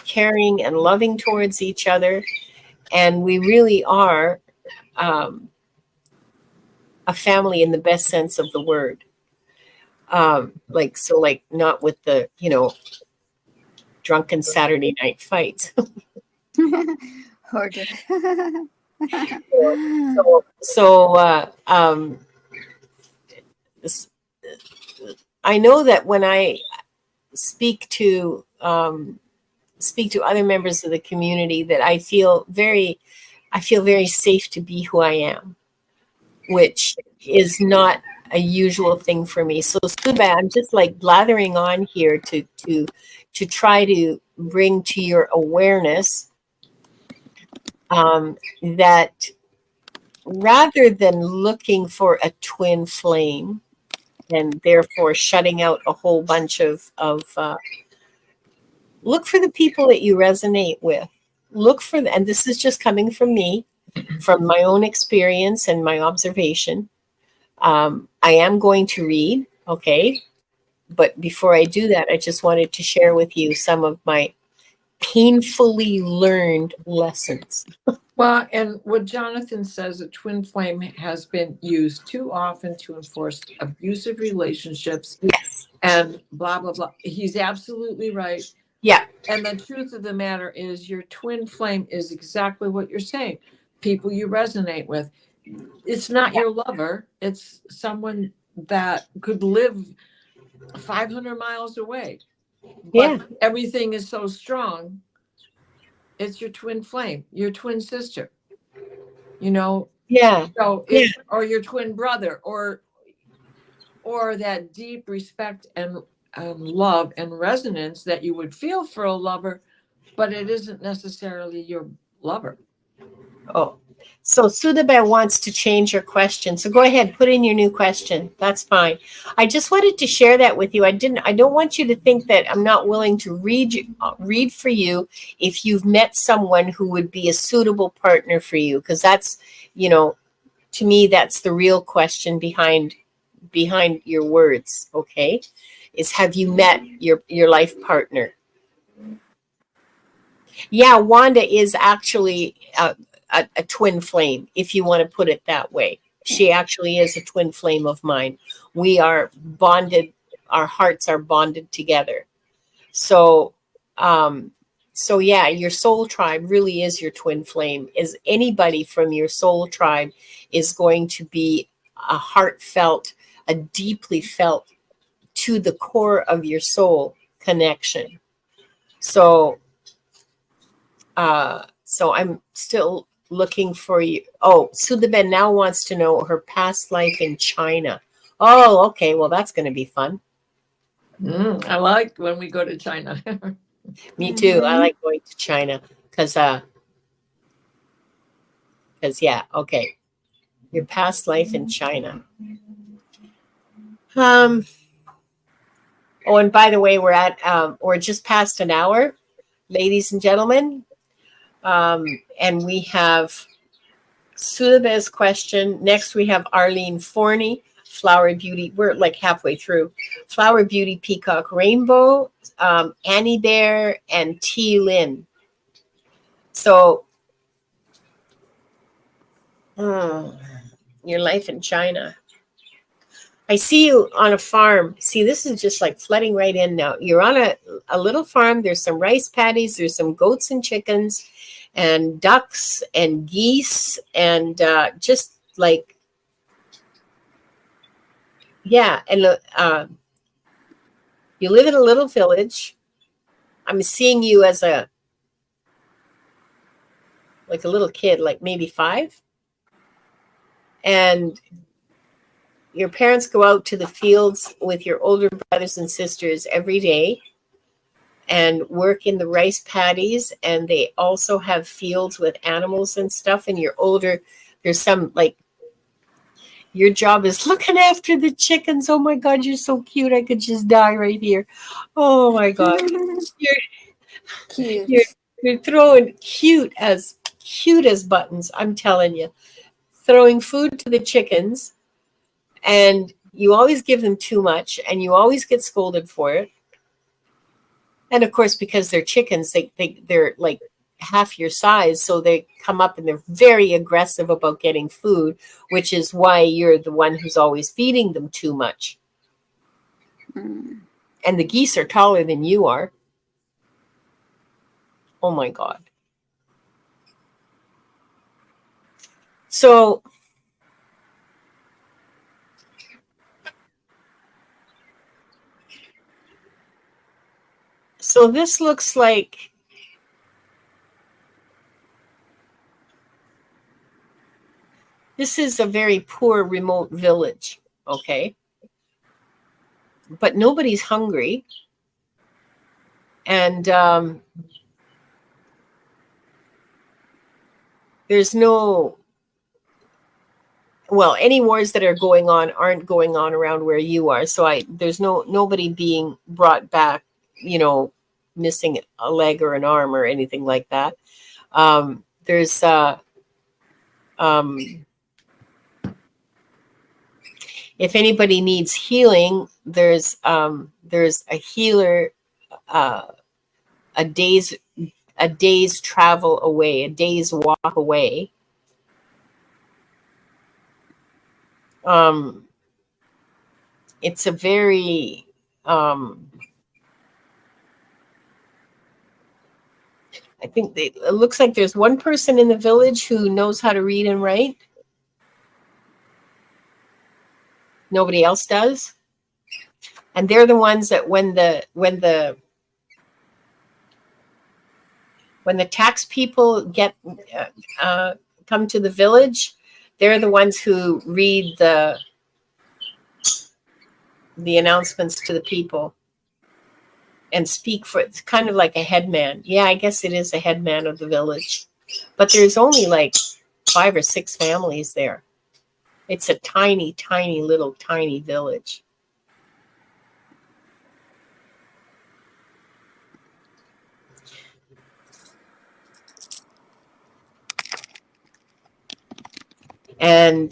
caring and loving towards each other, and we really are a family in the best sense of the word. Like not with the drunken Saturday night fights. Heard it. So I know that when I speak to other members of the community, that I feel very safe to be who I am, which is not a usual thing for me. So Suba, I'm just like blathering on here to try to bring to your awareness that rather than looking for a twin flame and therefore shutting out a whole bunch of look for the people that you resonate with. Look for and this is just coming from me, from my own experience and my observation. I am going to read, okay? But before I do that, I just wanted to share with you some of my painfully learned lessons. Well, and what Jonathan says, a twin flame has been used too often to enforce abusive relationships. Yes. And blah, blah, blah. He's absolutely right. Yeah. And the truth of the matter is, your twin flame is exactly what you're saying. People you resonate with. It's not your lover. It's someone that could live 500 miles away. But Yeah. everything is so strong. It's your twin flame, your twin sister. Yeah. So or your twin brother, or that deep respect and love and resonance that you would feel for a lover, but it isn't necessarily your lover. Oh, so Sudabel wants to change your question. So go ahead, put in your new question. That's fine. I just wanted to share that with you. I don't want you to think that I'm not willing to read for you if you've met someone who would be a suitable partner for you, because that's, to me, that's the real question behind your words, okay? Is, have you met your life partner? Yeah, Wanda is actually a twin flame, if you want to put it that way. She actually is a twin flame of mine. We are bonded. Our hearts are bonded together. So yeah, your soul tribe really is your twin flame. Is anybody from your soul tribe is going to be a heartfelt, a deeply felt, to the core of your soul connection. So I'm still looking for you. Oh, Sudhaben now wants to know her past life in China. Oh, okay. Well, that's going to be fun. I like when we go to China. Me too. I like going to China because yeah. Okay. Your past life in China. Oh, and by the way, we're just past an hour, ladies and gentlemen. And we have Sulab's question. Next, we have Arlene Forney, Flower Beauty. We're like halfway through. Flower Beauty Peacock Rainbow, Annie Bear, and T. Lynn. So, your life in China. I see you on a farm. See, this is just like flooding right in now. You're on a little farm. There's some rice paddies. There's some goats and chickens and ducks and geese and just like, yeah. And you live in a little village. I'm seeing you as a little kid, like maybe 5. And your parents go out to the fields with your older brothers and sisters every day and work in the rice paddies. And they also have fields with animals and stuff. And you're older. There's some like, your job is looking after the chickens. Oh my God, you're so cute. I could just die right here. Oh my God. Cute. You're throwing cute as buttons. I'm telling you, throwing food to the chickens. And you always give them too much, and you always get scolded for it. And of course, because they're chickens, they're like half your size, so they come up and they're very aggressive about getting food, which is why you're the one who's always feeding them too much. And the geese are taller than you are. Oh my God. So this looks like this is a very poor remote village, okay? But nobody's hungry. And there's no, well, any wars that are going on aren't going on around where you are. So there's nobody being brought back, missing a leg or an arm or anything like that. There's if anybody needs healing, there's a healer a day's travel away, a day's walk away. It's a very I think it looks like there's one person in the village who knows how to read and write. Nobody else does. And they're the ones that when the tax people come to the village, they're the ones who read the announcements to the people and speak for, it's kind of like a headman. Yeah, I guess it is a headman of the village. But there's only like 5 or 6 families there. It's a tiny, tiny, little, tiny village. And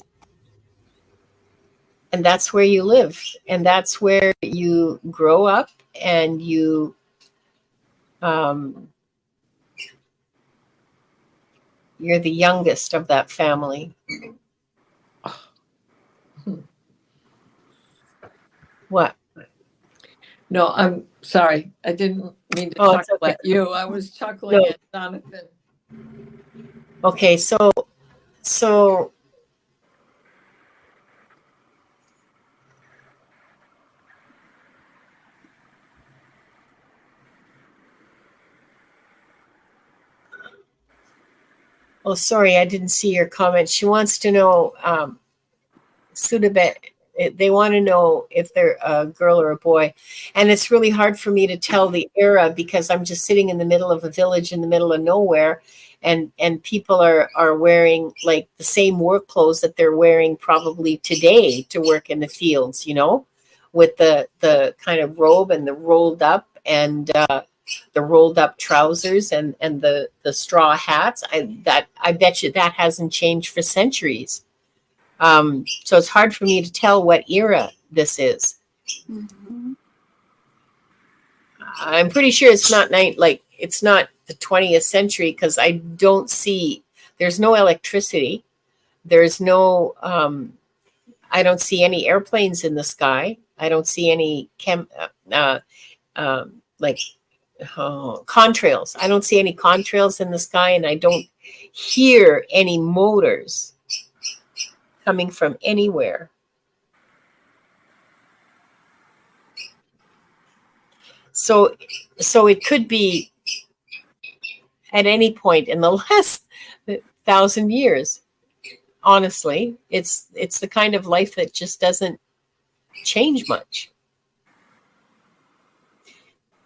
that's where you live. And that's where you grow up, and you you're the youngest of that family. What? No, I'm sorry. I didn't mean to chuckle at you. I was chuckling at Jonathan. Okay, so oh, sorry, I didn't see your comment. She wants to know, Sudabet, they want to know if they're a girl or a boy. And it's really hard for me to tell the era because I'm just sitting in the middle of a village in the middle of nowhere. And people are wearing like the same work clothes that they're wearing probably today to work in the fields, with the kind of robe and the rolled up. And the rolled up trousers and the straw hats. I bet you that hasn't changed for centuries. So it's hard for me to tell what era this is. Mhm. I'm pretty sure it's not it's not the 20th century, because I don't see, there's no electricity. There's no I don't see any airplanes in the sky. I don't see any like contrails. I don't see any contrails in the sky, and I don't hear any motors coming from anywhere. So it could be at any point in the last 1,000 years. Honestly, it's the kind of life that just doesn't change much.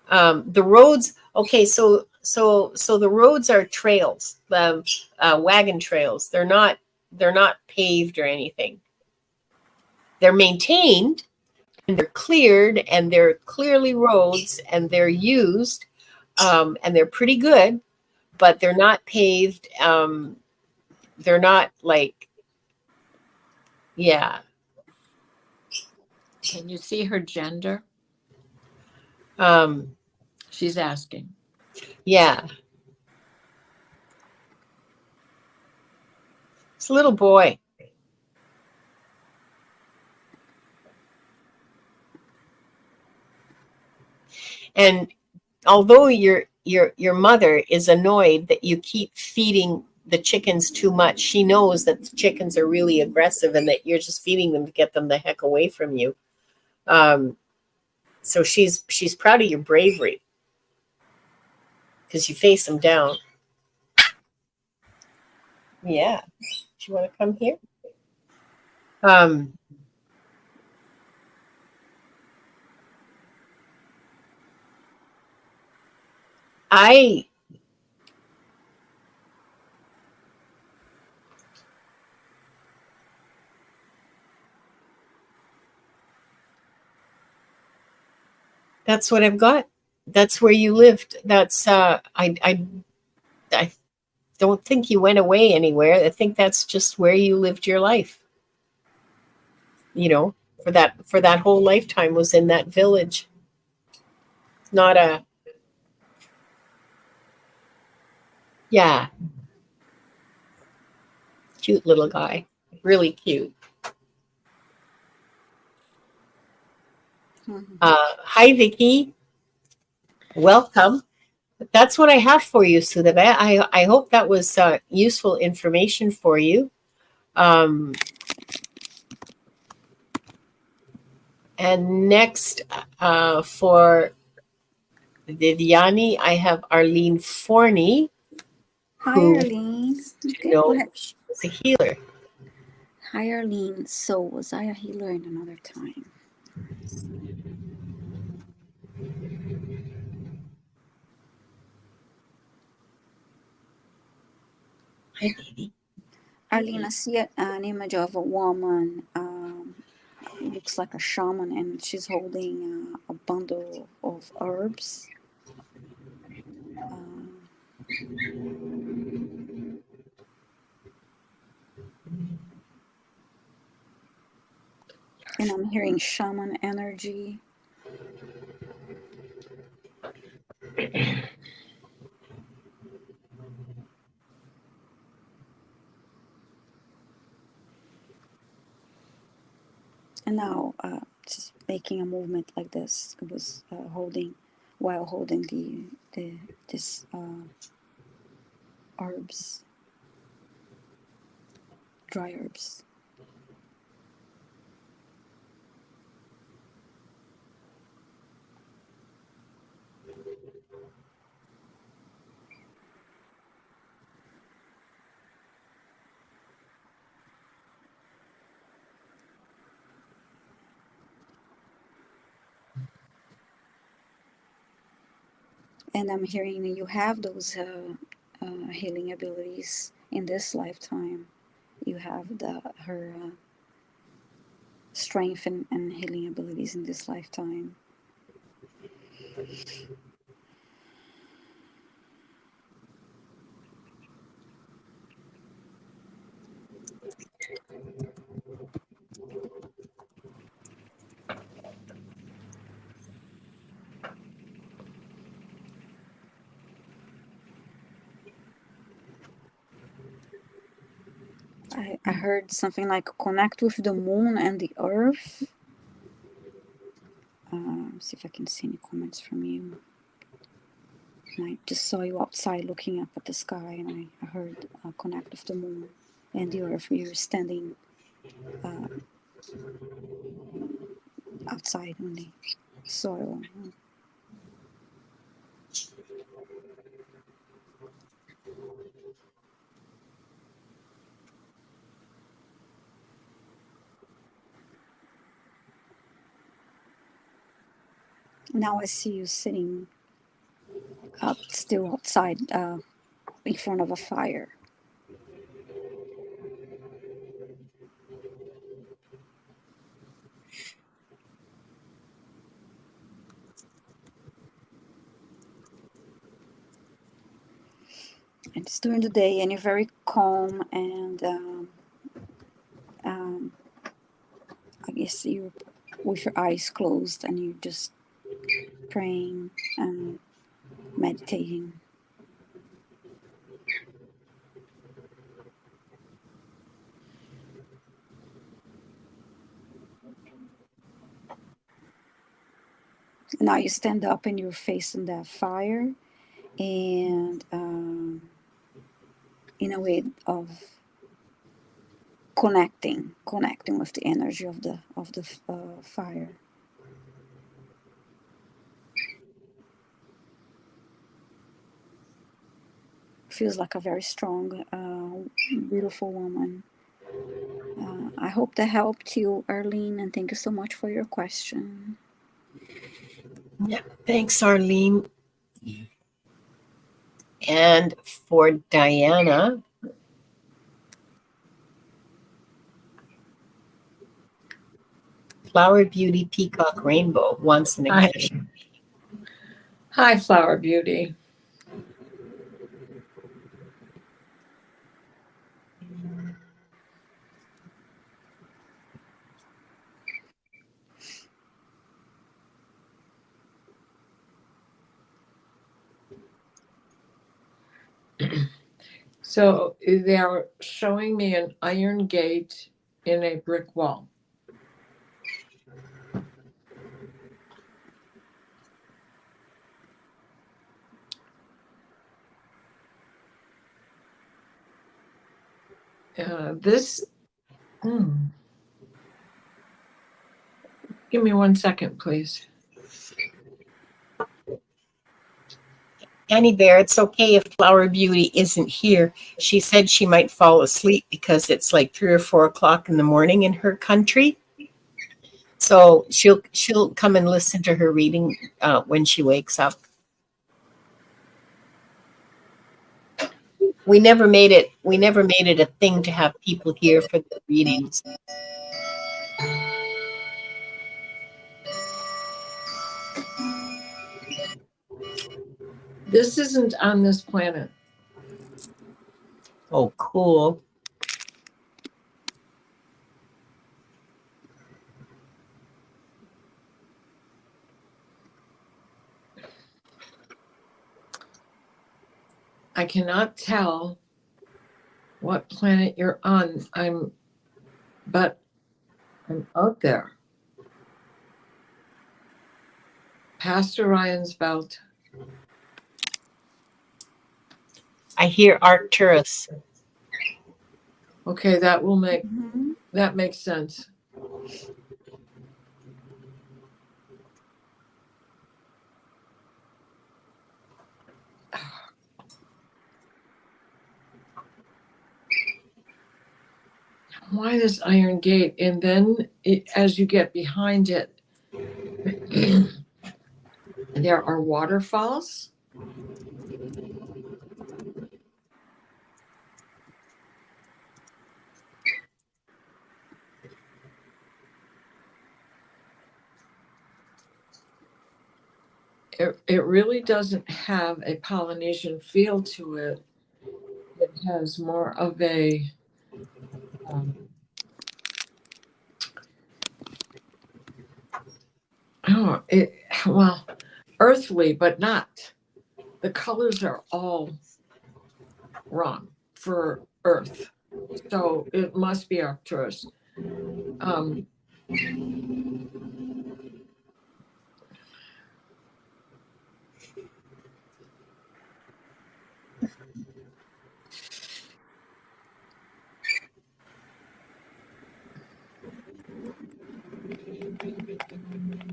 The roads, okay, so the roads are trails, wagon trails. They're not paved or anything. They're maintained and they're cleared, and they're clearly roads, and they're used, and they're pretty good, but they're not paved. They're not like, yeah. Can you see her gender? Um, She's asking. yeah. It's a little boy. And although your mother is annoyed that you keep feeding the chickens too much, she knows that the chickens are really aggressive and that you're just feeding them to get them the heck away from you. So she's proud of your bravery, because you face them down. Yeah. Do you want to come here? I That's what I've got. That's where you lived. That's I don't think you went away anywhere. I think that's just where you lived your life. You know, for that whole lifetime was in that village. Not a, yeah, cute little guy. Really cute. Mhm. Hi, Vicky. Welcome. That's what I have for you, Sudhave. I hope that was useful information for you. And next, for Viviani, I have Arlene Forney, Hi, who Arlene. Okay, go knows ahead. she was a healer. Hi, Arlene. So, was I a healer in another time? Hi, baby. Arlene, I see an image of a woman. Looks like a shaman, and she's holding a bundle of herbs. Um, and I'm hearing shaman energy. And now, just making a movement like this. It was while holding this herbs, dry herbs. And I'm hearing you have those healing abilities in this lifetime. You have her strength and healing abilities in this lifetime. I heard something like connect with the moon and the earth. See if I can see any comments from you. I just saw you outside looking up at the sky, and I heard connect with the moon and the earth. You're standing outside on the soil. Now I see you sitting up, still outside, in front of a fire. And it's during the day, and you're very calm, and I guess you're with your eyes closed, and you're just praying and meditating. Now you stand up and you're facing that fire, and in a way of connecting with the energy of the fire. Feels like a very strong, beautiful woman. I hope that helped you, Arlene, and thank you so much for your question. Yeah, thanks, Arlene. And for Diana, Flower Beauty Peacock Rainbow wants an Hi. Akashic. Hi, Flower Beauty. So they are showing me an iron gate in a brick wall. This, give me 1 second, please. Annie Bear, it's okay if Flower Beauty isn't here. She said she might fall asleep because it's like 3 or 4 o'clock in the morning in her country. So she'll come and listen to her reading when she wakes up. We never made it a thing to have people here for the readings. This isn't on this planet. Oh, cool. I cannot tell what planet you're on. But I'm out there. Past Orion's belt. I hear Arcturus. Okay, that will make Mm-hmm. that makes sense. Why this iron gate? And then as you get behind it, there are waterfalls. It really doesn't have a Polynesian feel to it. It has more of a earthly, but not. The colors are all wrong for Earth. So it must be Arcturus. Um,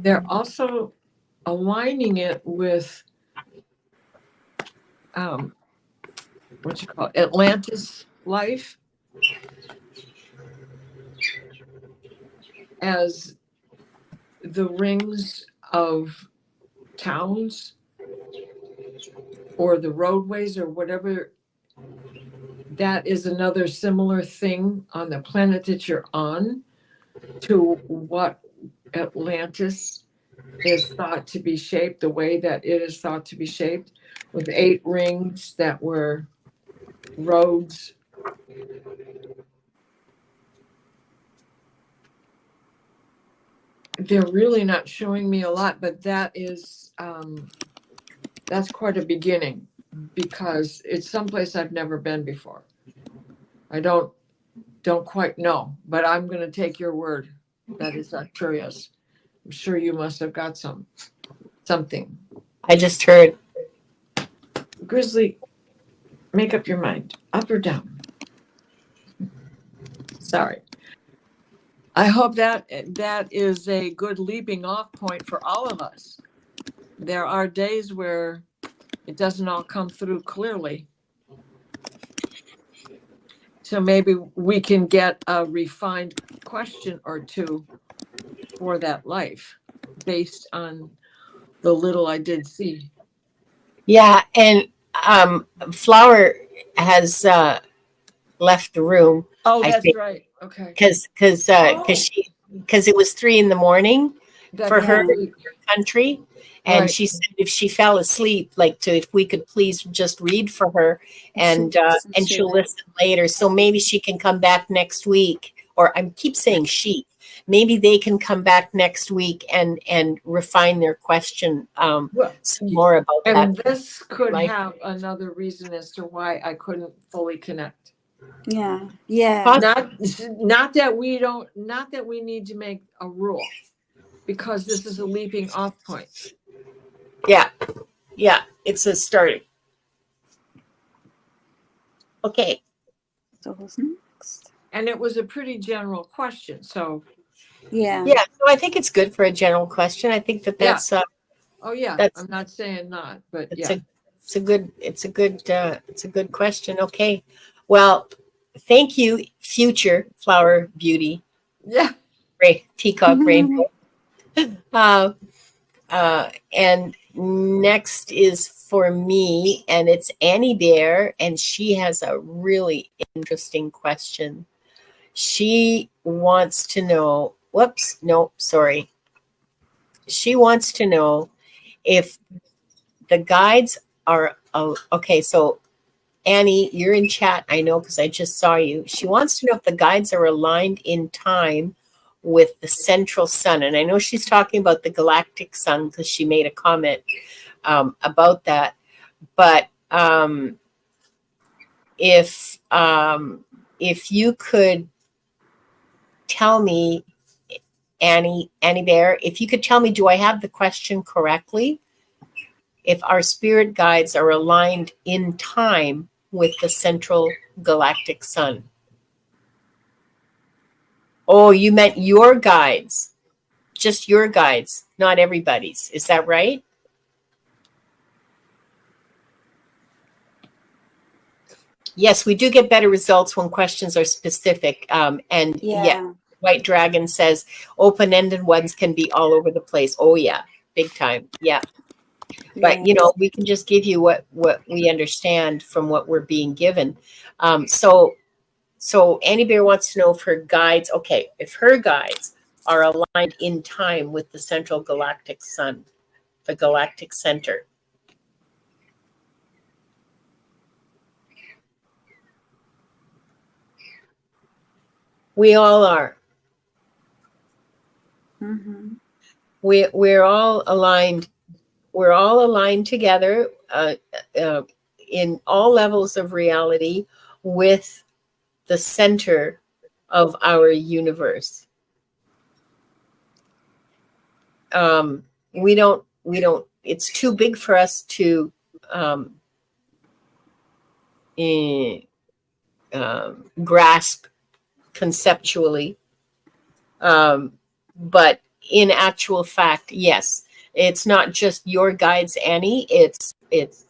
they're also aligning it with what you call Atlantis life as the rings of towns or the roadways or whatever. That is another similar thing on the planet that you're on to what Atlantis is thought to be shaped, the way that it is thought to be shaped, with 8 rings that were roads. They're really not showing me a lot, but that is that's quite a beginning, because it's someplace I've never been before. I don't quite know, but I'm going to take your word that it's not curious. I'm sure you must have got something. I just heard. Grizzly, make up your mind, up or down. Sorry. I hope that is a good leaping off point for all of us. There are days where it doesn't all come through clearly. So maybe we can get a refined question or two for that life based on the little I did see. Yeah, and Flower has left the room. Oh, I that's think right. Okay. Because it was 3 a.m. for her Yeah. in her country, and Right. she said if she fell asleep, if we could please just read for her, and listen to she'll it. listen later. So maybe she can come back next week, or I keep saying she. Maybe they can come back next week and refine their question Well, some more about and that. this could Like- have another reason as to why I couldn't fully connect. Yeah. Yeah. Not that we need to make a rule, because this is a leaping off point. Yeah, it's a starting. Okay. So who's next? And it was a pretty general question. So Yeah. Yeah, so I think it's good for a general question. I think that's oh yeah, That's- I'm not saying not, but it's yeah. it's a good question. Okay. Well, thank you, future Flower Beauty, Yeah. Peacock Rainbow. And next is for me, and it's Annie Bear, and she has a really interesting question. She wants to know, whoops, no, sorry. She wants to know if the guides are, okay, so Annie, you're in chat, I know, because I just saw you. She wants to know if the guides are aligned in time with the central sun. And I know she's talking about the galactic sun because she made a comment about that. But if you could tell me, Annie Bear, if you could tell me, do I have the question correctly? If our spirit guides are aligned in time with the central galactic sun. Oh, you meant your guides, just your guides, not everybody's. Is that right? Yes, we do get better results when questions are specific. And yeah, White Dragon says open-ended ones can be all over the place. Oh yeah, big time. Yeah. But we can just give you what we understand from what we're being given. So Annie Bear wants to know if her guides, okay, if her guides are aligned in time with the central galactic sun, the galactic center. We all are. Mm-hmm. We're all aligned. We're all aligned together in all levels of reality with the center of our universe. We don't, it's too big for us to grasp conceptually. But in actual fact, yes, it's not just your guides, Annie, it's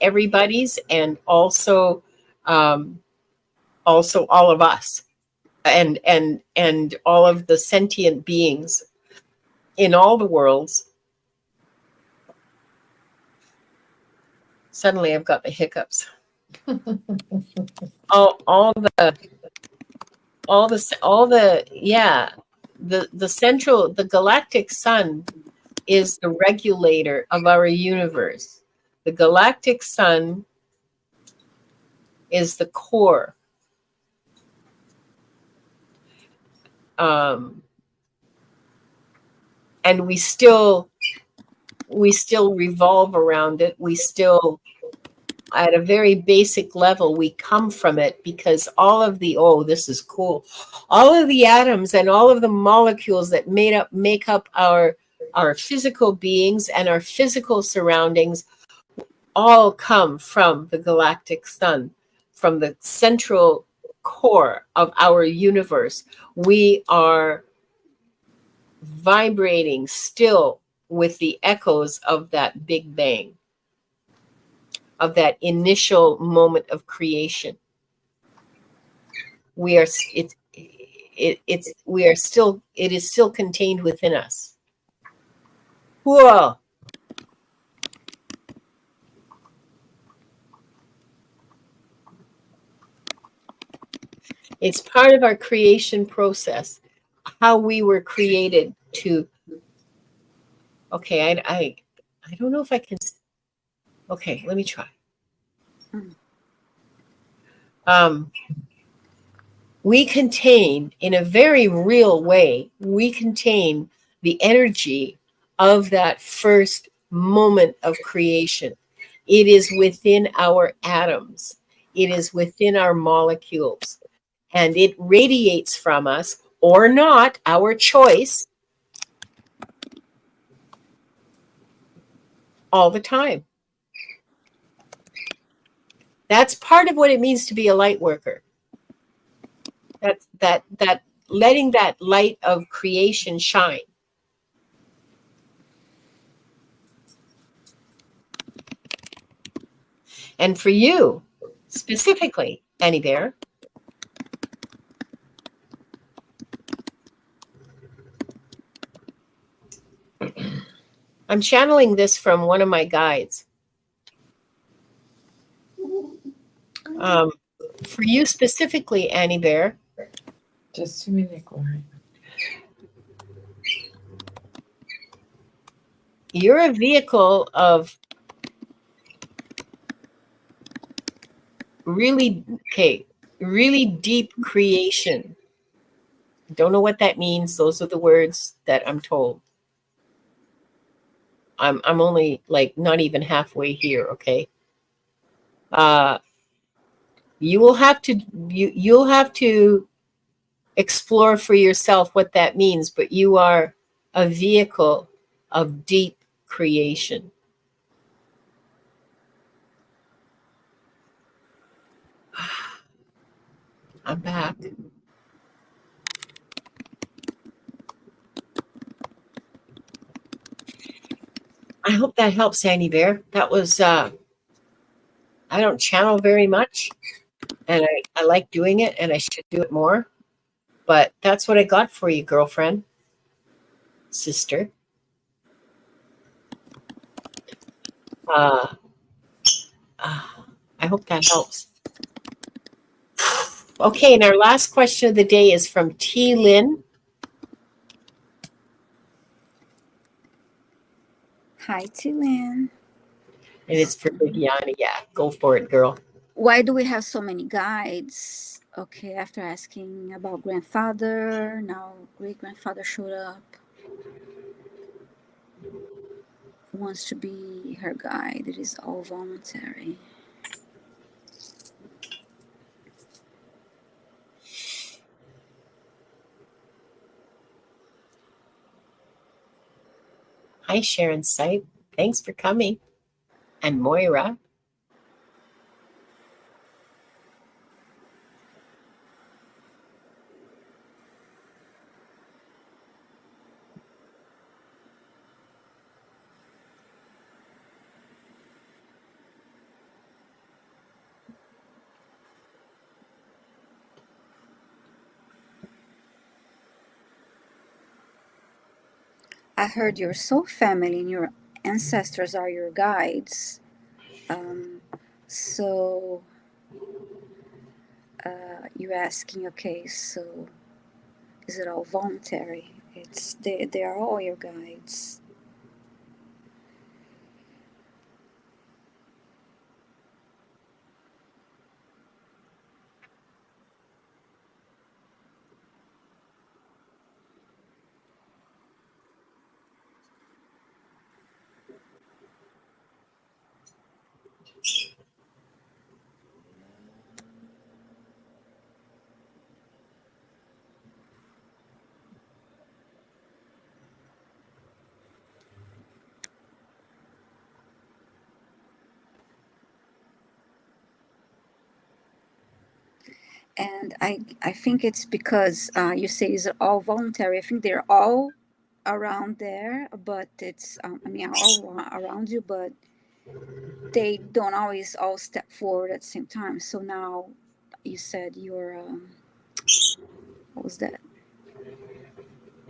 everybody's, and also also all of us, and all of the sentient beings in all the worlds. Suddenly I've got the hiccups. all the yeah, the central, the galactic sun is the regulator of our universe. The galactic sun is the core. And we still revolve around it. We still, at a very basic level, we come from it, because all of the, oh, this is cool, all of the atoms and all of the molecules that make up our physical beings and our physical surroundings all come from the galactic sun, from the central core of our universe. We are vibrating still with the echoes of that Big Bang, of that initial moment of creation. We are we are still, it is still contained within us. Whoa. It's part of our creation process, how we were created to. Okay, I don't know if I can. Okay, let me try. We contain, in a very real way, we contain the energy of that first moment of creation. It is within our atoms. It is within our molecules. And it radiates from us, or not, our choice, all the time. That's part of what it means to be a light worker. That letting that light of creation shine. And for you, specifically, Annie Bear, I'm channeling this from one of my guides. For you specifically, Annie Bear. Just a minute, Gloria. You're a vehicle of really deep creation. Don't know what that means. Those are the words that I'm told. I'm only like not even halfway here, okay? You'll have to explore for yourself what that means, but you are a vehicle of deep creation. I'm back. I hope that helps, Sandy Bear. That was, I don't channel very much, and I like doing it, and I should do it more. But that's what I got for you, girlfriend, sister. I hope that helps. Okay, and our last question of the day is from T. Lynn. Hi, Tillian. And it's for Viviana. Yeah, go for it, girl. Why do we have so many guides? Okay, after asking about grandfather, now great-grandfather showed up. Wants to be her guide. It is all voluntary. Hi, Sharon Sipe. Thanks for coming. And Moira. I heard your soul family and your ancestors are your guides. Um, so you're asking, okay, so is it all voluntary? They are all your guides. And I think it's because you say is it all voluntary. I think they're all around there, but it's I mean all around you, but they don't always all step forward at the same time. So now you said your what was that?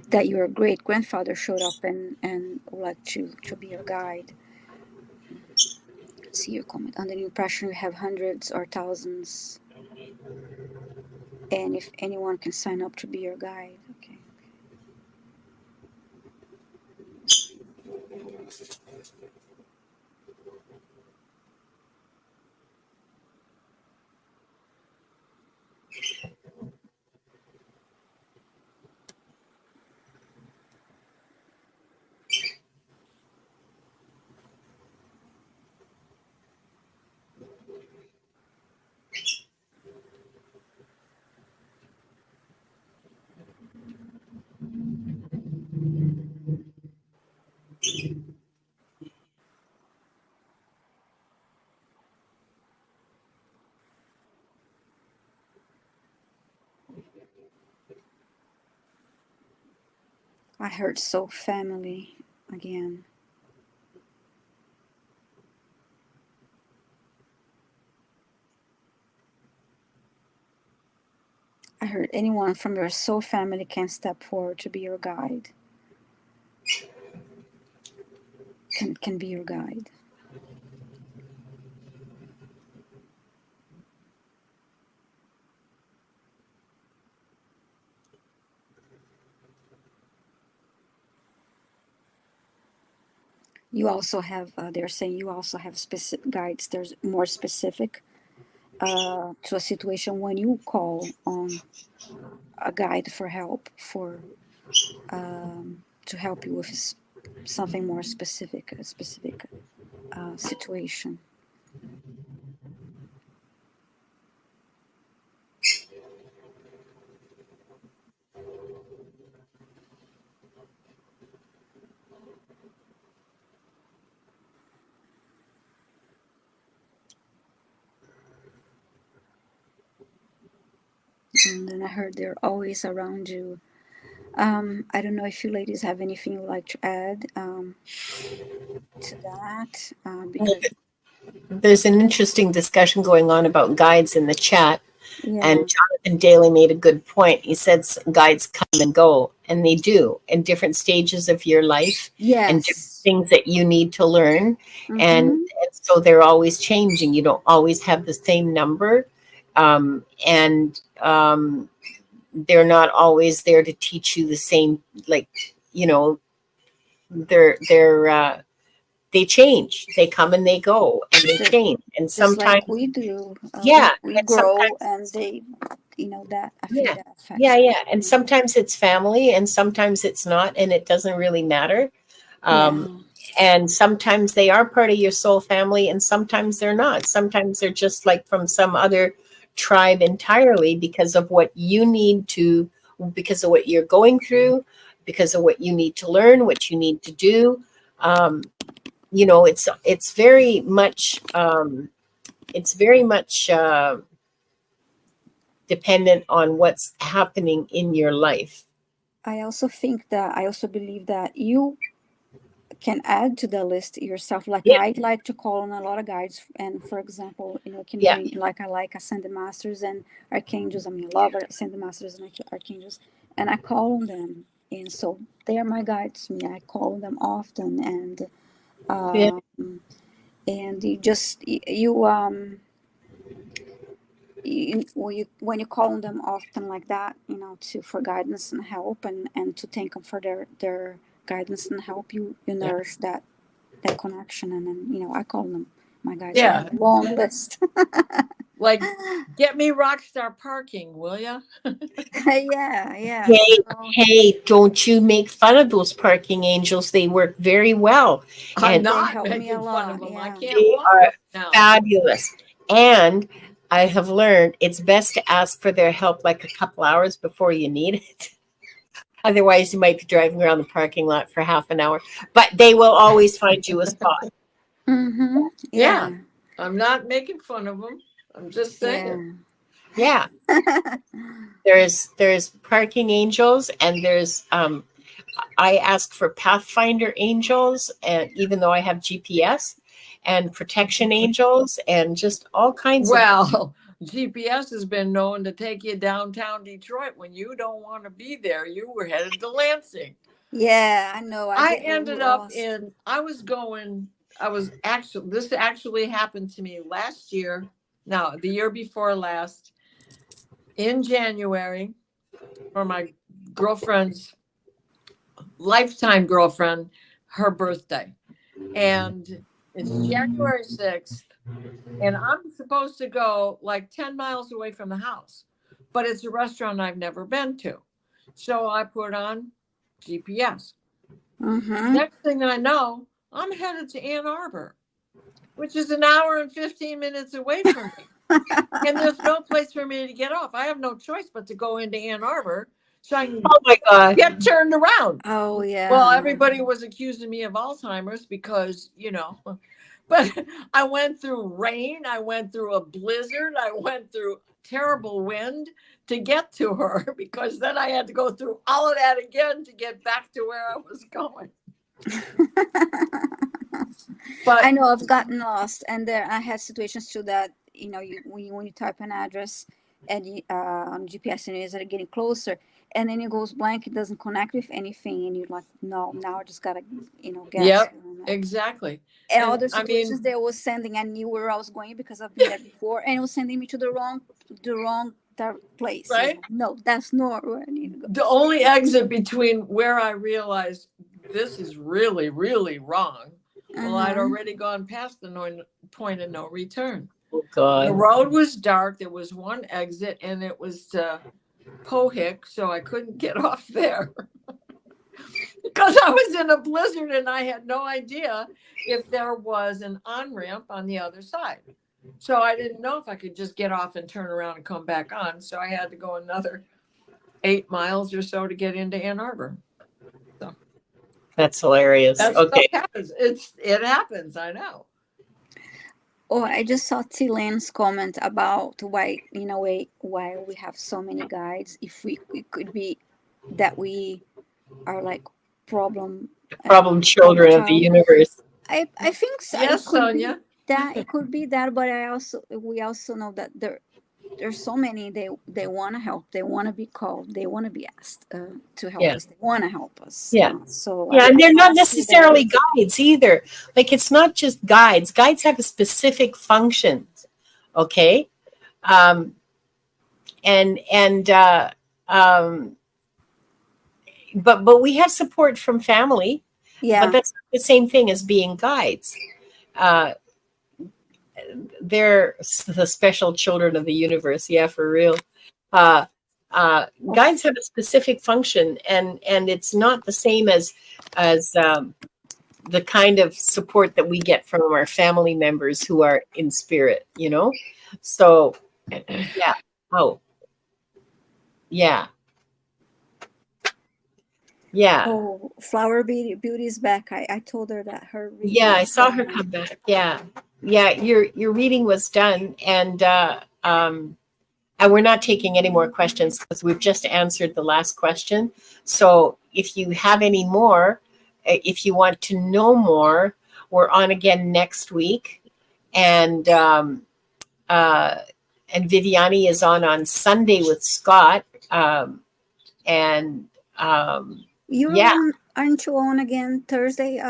That your great grandfather showed up and would like to be your guide. See your comment. Under the impression you have hundreds or thousands, and if anyone can sign up to be your guide. Okay. I heard soul family again. I heard anyone from your soul family can step forward to be your guide. Can be your guide. You also have. They're saying you also have specific guides. There's more specific to a situation when you call on a guide for help to help you with something more specific, a specific situation. And then I heard they're always around you. I don't know if you ladies have anything you'd like to add to that, because There's an interesting discussion going on about guides in the chat. yeah, And Jonathan Daly made a good point. He said guides come and go, and they do in different stages of your life and different yes, things that you need to learn. And, mm-hmm. and so they're always changing. You don't always have the same number. And they're not always there to teach you the same, like, you know, they change. They come and they go and they change. And Just sometimes, like we do, yeah, we and grow, sometimes, and they, that I think yeah, that affects. yeah. And sometimes it's family and sometimes it's not, and it doesn't really matter. Yeah, And sometimes they are part of your soul family and sometimes they're not. Sometimes they're just like from some other tribe entirely because of what you need to, because of what you're going through, because of what you need to learn, what you need to do. You know, it's very much dependent on what's happening in your life. I also believe that you can add to the list yourself. Like Yeah. I'd like to call on a lot of guides, and for example, you know, it can Yeah. be like I like ascended masters and archangels. I mean, I love ascended masters and archangels, and I call on them, and so they are my guides to me. I call on them often, and Yeah. when you call on them often like that, you know, to for guidance and help, and to thank them for their guidance and help, you nourish that connection, and then, you know, I call them my guys. I Yeah. have a long list. Like, get me Rockstar Parking, will ya? Yeah. Hey, So, hey, don't you make fun of those parking angels. They work very well. I'm And they not help me a making fun of lot. them. I Yeah. can't they walk are right now. fabulous. And I have learned it's best to ask for their help like a couple hours before you need it. Otherwise, you might be driving around the parking lot for half an hour. But they will always find you a spot. Mm-hmm. Yeah. Yeah. I'm not making fun of them. I'm just saying. Yeah. There's parking angels, and there's I ask for Pathfinder angels, and even though I have GPS, and protection angels, and just all kinds of. Well, GPS has been known to take you downtown Detroit when you don't want to be there. You were headed to Lansing. Yeah, I know. I I get ended up lost. this actually happened to me last year. No, the year before last, in January, for my girlfriend's lifetime girlfriend, her birthday. And it's January 6th. And I'm supposed to go like 10 miles away from the house, but it's a restaurant I've never been to. So I put on GPS. Mm-hmm. Next thing I know, I'm headed to Ann Arbor, which is an hour and 15 minutes away from me. And there's no place for me to get off. I have no choice but to go into Ann Arbor so I can Oh my God. get turned around. Oh yeah. Well, everybody was accusing me of Alzheimer's because, but I went through rain. I went through a blizzard. I went through terrible wind to get to her, because then I had to go through all of that again to get back to where I was going. But I know I've gotten lost, and there I had situations too that, you know, when you type an address and on GPS and it's getting closer, and then it goes blank, it doesn't connect with anything, and you're like, no, now I just gotta, you know, guess. Yep, exactly. And And, other I mean- situations they was sending, I knew where I was going because I've been there before, and it was sending me to the wrong place. Right? Like, no, that's not where I need to go. The only exit between where I realized this is really, really wrong. Well, I'd already gone past the point of no return. Oh The God. road was dark. There was one exit, and it was to Pohick, so I couldn't get off there because I was in a blizzard and I had no idea if there was an on-ramp on the other side. So I didn't know if I could just get off and turn around and come back on. So I had to go another 8 miles or so to get into Ann Arbor. That's hilarious. That's Okay. what happens. It happens. I know. Oh, I just saw T. Lane's comment about why, in a way, why we have so many guides. If it could be that we are like problem Children of the child. universe. I think so. Yes, It could Sonia. be that. It could be that, but we also know that there's so many. They want to help. They want to be called. They want to be asked to help Yeah. us. They want to help us. Yeah. So Yeah, and they're not I see necessarily that. guides either. Like, it's not just guides. Guides have a specific functions. Okay. Um, but we have support from family. Yeah. But that's not the same thing as being guides. They're the special children of the universe. Yeah, for real. Guides have a specific function, and it's not the same as the kind of support that we get from our family members who are in spirit, you know? So, yeah. Oh, yeah. Yeah. Oh, Flower Beauty is back. I told her that her reading Yeah, I was saw her done. come back. Yeah. Yeah, your reading was done, and we're not taking any more questions because we've just answered the last question. So if you have any more, if you want to know more, we're on again next week. And Viviani is on Sunday with Scott. And You're yeah. on, aren't you on again Thursday,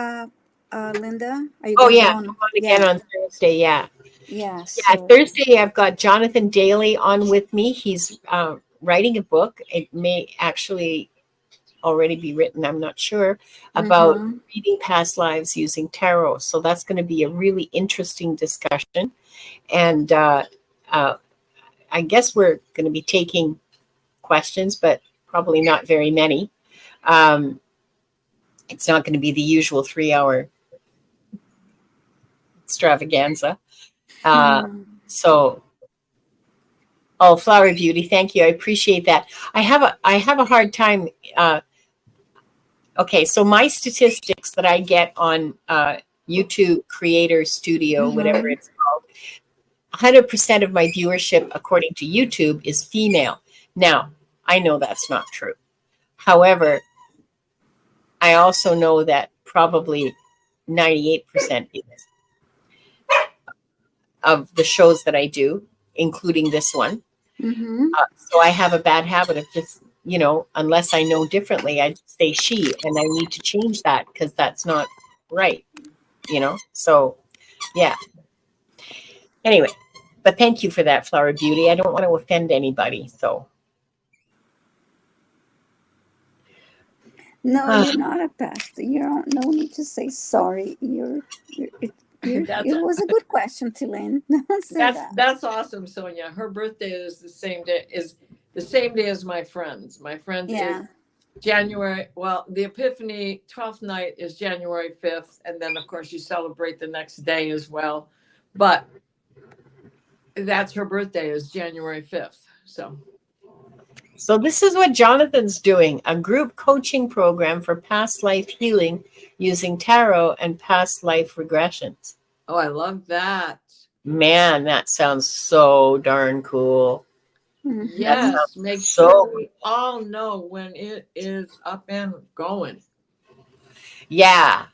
Linda? Are you Oh gonna be yeah, on? I'm on again Yeah, on Thursday. Yeah. yeah. Yeah, So Thursday I've got Jonathan Daly on with me. He's writing a book. It may actually already be written, I'm not sure, about mhm. reading past lives using tarot. So that's going to be a really interesting discussion. And I guess we're going to be taking questions, but probably not very many. Um, it's not going to be the usual 3-hour extravaganza. Hmm. So Oh, Flower Beauty, thank you. I appreciate that. I have a hard time. Okay, so my statistics that I get on YouTube Creator Studio, whatever Mhm. it's called, 100% of my viewership, according to YouTube, is female. Now, I know that's not true. However, I also know that probably 98% is of the shows that I do, including this one. Mhm. So I have a bad habit of just, unless I know differently, I just say she, and I need to change that because that's not right, So, yeah. Anyway, but thank you for that, Flower Beauty. I don't want to offend anybody, so. No, you're not a pest. You don't. No need to say sorry. That's It was a good question, Tilane. Don't say that. that's awesome, Sonia. Her birthday is the same day as my friend's. My friend is Yeah. January. Well, the Epiphany 12th night is January 5th, and then of course you celebrate the next day as well. But that's her birthday is January 5th. So this is what Jonathan's doing, a group coaching program for past life healing using tarot and past life regressions. Oh, I love that. Man, that sounds so darn cool. Mhm. Yes, make sure So we all know when it is up and going. yeah.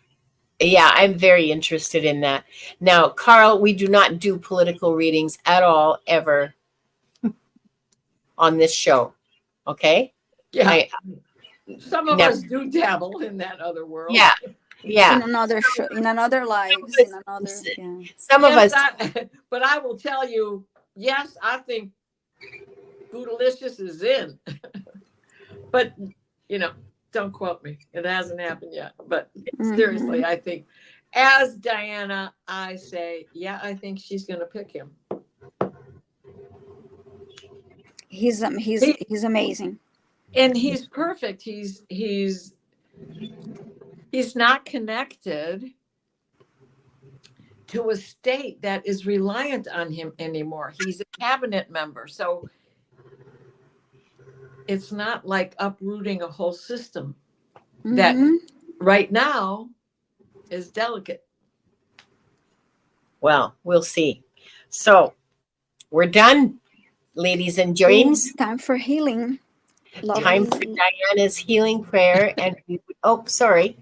Yeah, I'm very interested in that. Now, Carl, we do not do political readings at all, ever on this show. Okay? Yeah, I some of never. us do dabble in that other world. Yeah. Yeah. In another show, in another lives, in another. Yeah. Some of Yes, us. but I will tell you, yes, I think Bootylicious is in. But, don't quote me. It hasn't happened yet. But seriously, Mhm. I think as Diana, I say, yeah, I think she's going to pick him. He's amazing. And he's perfect. He's not connected to a state that is reliant on him anymore. He's a cabinet member. So it's not like uprooting a whole system that Mhm. right now is delicate. Well, we'll see. So we're done, ladies and gents. Time for healing. Time for Lovely. Diana's healing prayer. And sorry.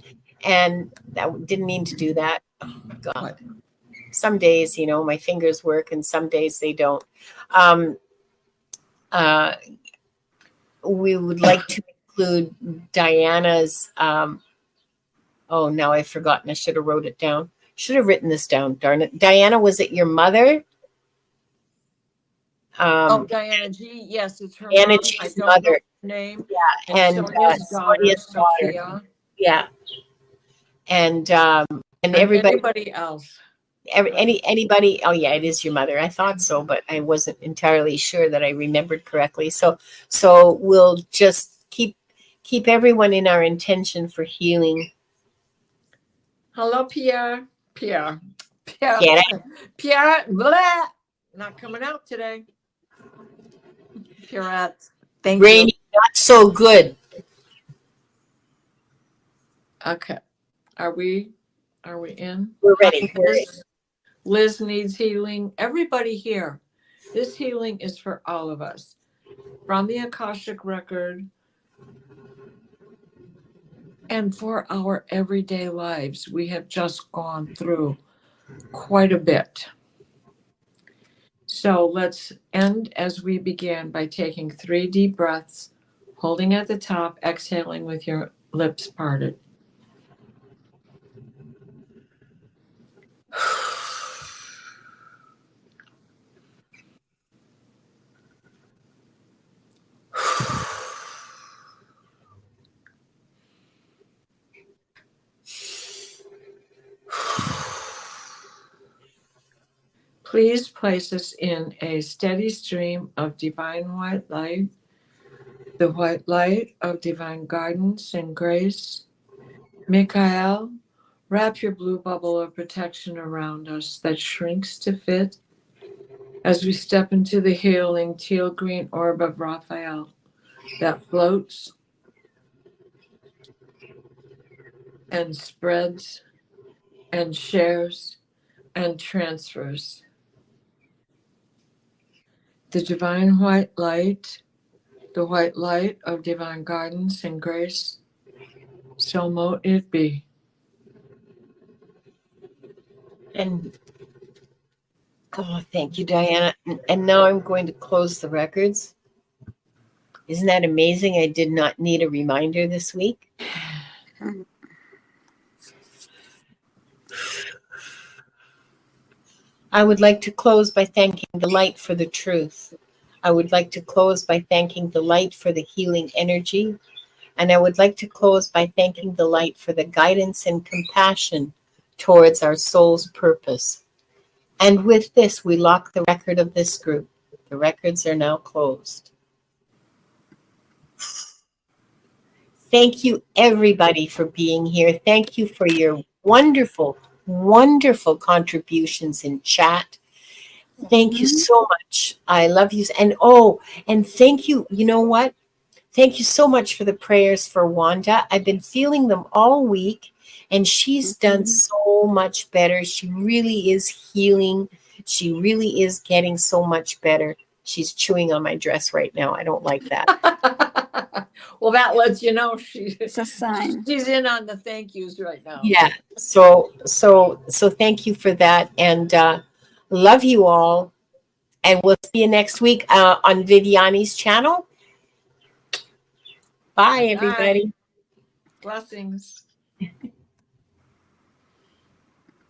And that didn't mean to do that. Oh, God. What? Some days, my fingers work and some days they don't. Um, we would like to include Diana's. Oh, now I've forgotten. I should have wrote it down. Should have written this down. Darn it. Diana, was it your mother? Diana G. Yes, it's her Diana mom. G's I don't mother. know her name. Yeah, And and Sonia's daughter, Sonia's daughter. Sophia. Yeah, and And everybody. anybody else. Anybody. Oh yeah, it is your mother. I thought so, but I wasn't entirely sure that I remembered correctly. So we'll just keep everyone in our intention for healing. Hello, Pierre. Pierre, blah, not coming out today. Pierrette, thank you. Rainy, not so good. Okay. Are we in? We're ready. Hi, Liz. Liz needs healing. Everybody here. This healing is for all of us. From the Akashic record and for our everyday lives. We have just gone through quite a bit. So let's end as we began by taking 3 deep breaths, holding at the top, exhaling with your lips parted. Please place us in a steady stream of divine white light, the white light of divine guidance and grace. Michael, wrap your blue bubble of protection around us that shrinks to fit as we step into the healing teal green orb of Raphael that floats and spreads and shares and transfers. The divine white light, the white light of divine guidance and grace, so mote it be. And thank you, Diana. And now I'm going to close the records. Isn't that amazing? I did not need a reminder this week. I would like to close by thanking the light for the truth. I would like to close by thanking the light for the healing energy. And I would like to close by thanking the light for the guidance and compassion towards our soul's purpose. And with this, we lock the record of this group. The records are now closed. Thank you, everybody, for being here. Thank you for your wonderful, wonderful contributions in chat. Thank you so much. I love you. And thank you. You know what? Thank you so much for the prayers for Wanda. I've been feeling them all week, and she's done so much better. She really is healing. She really is getting so much better. She's chewing on my dress right now. I don't like that. Well, that lets you know It's a sign. she's in on the thank yous right now. Yeah. So thank you for that, and love you all. And we'll see you next week on Viviani's channel. Bye, everybody. Bye. Blessings.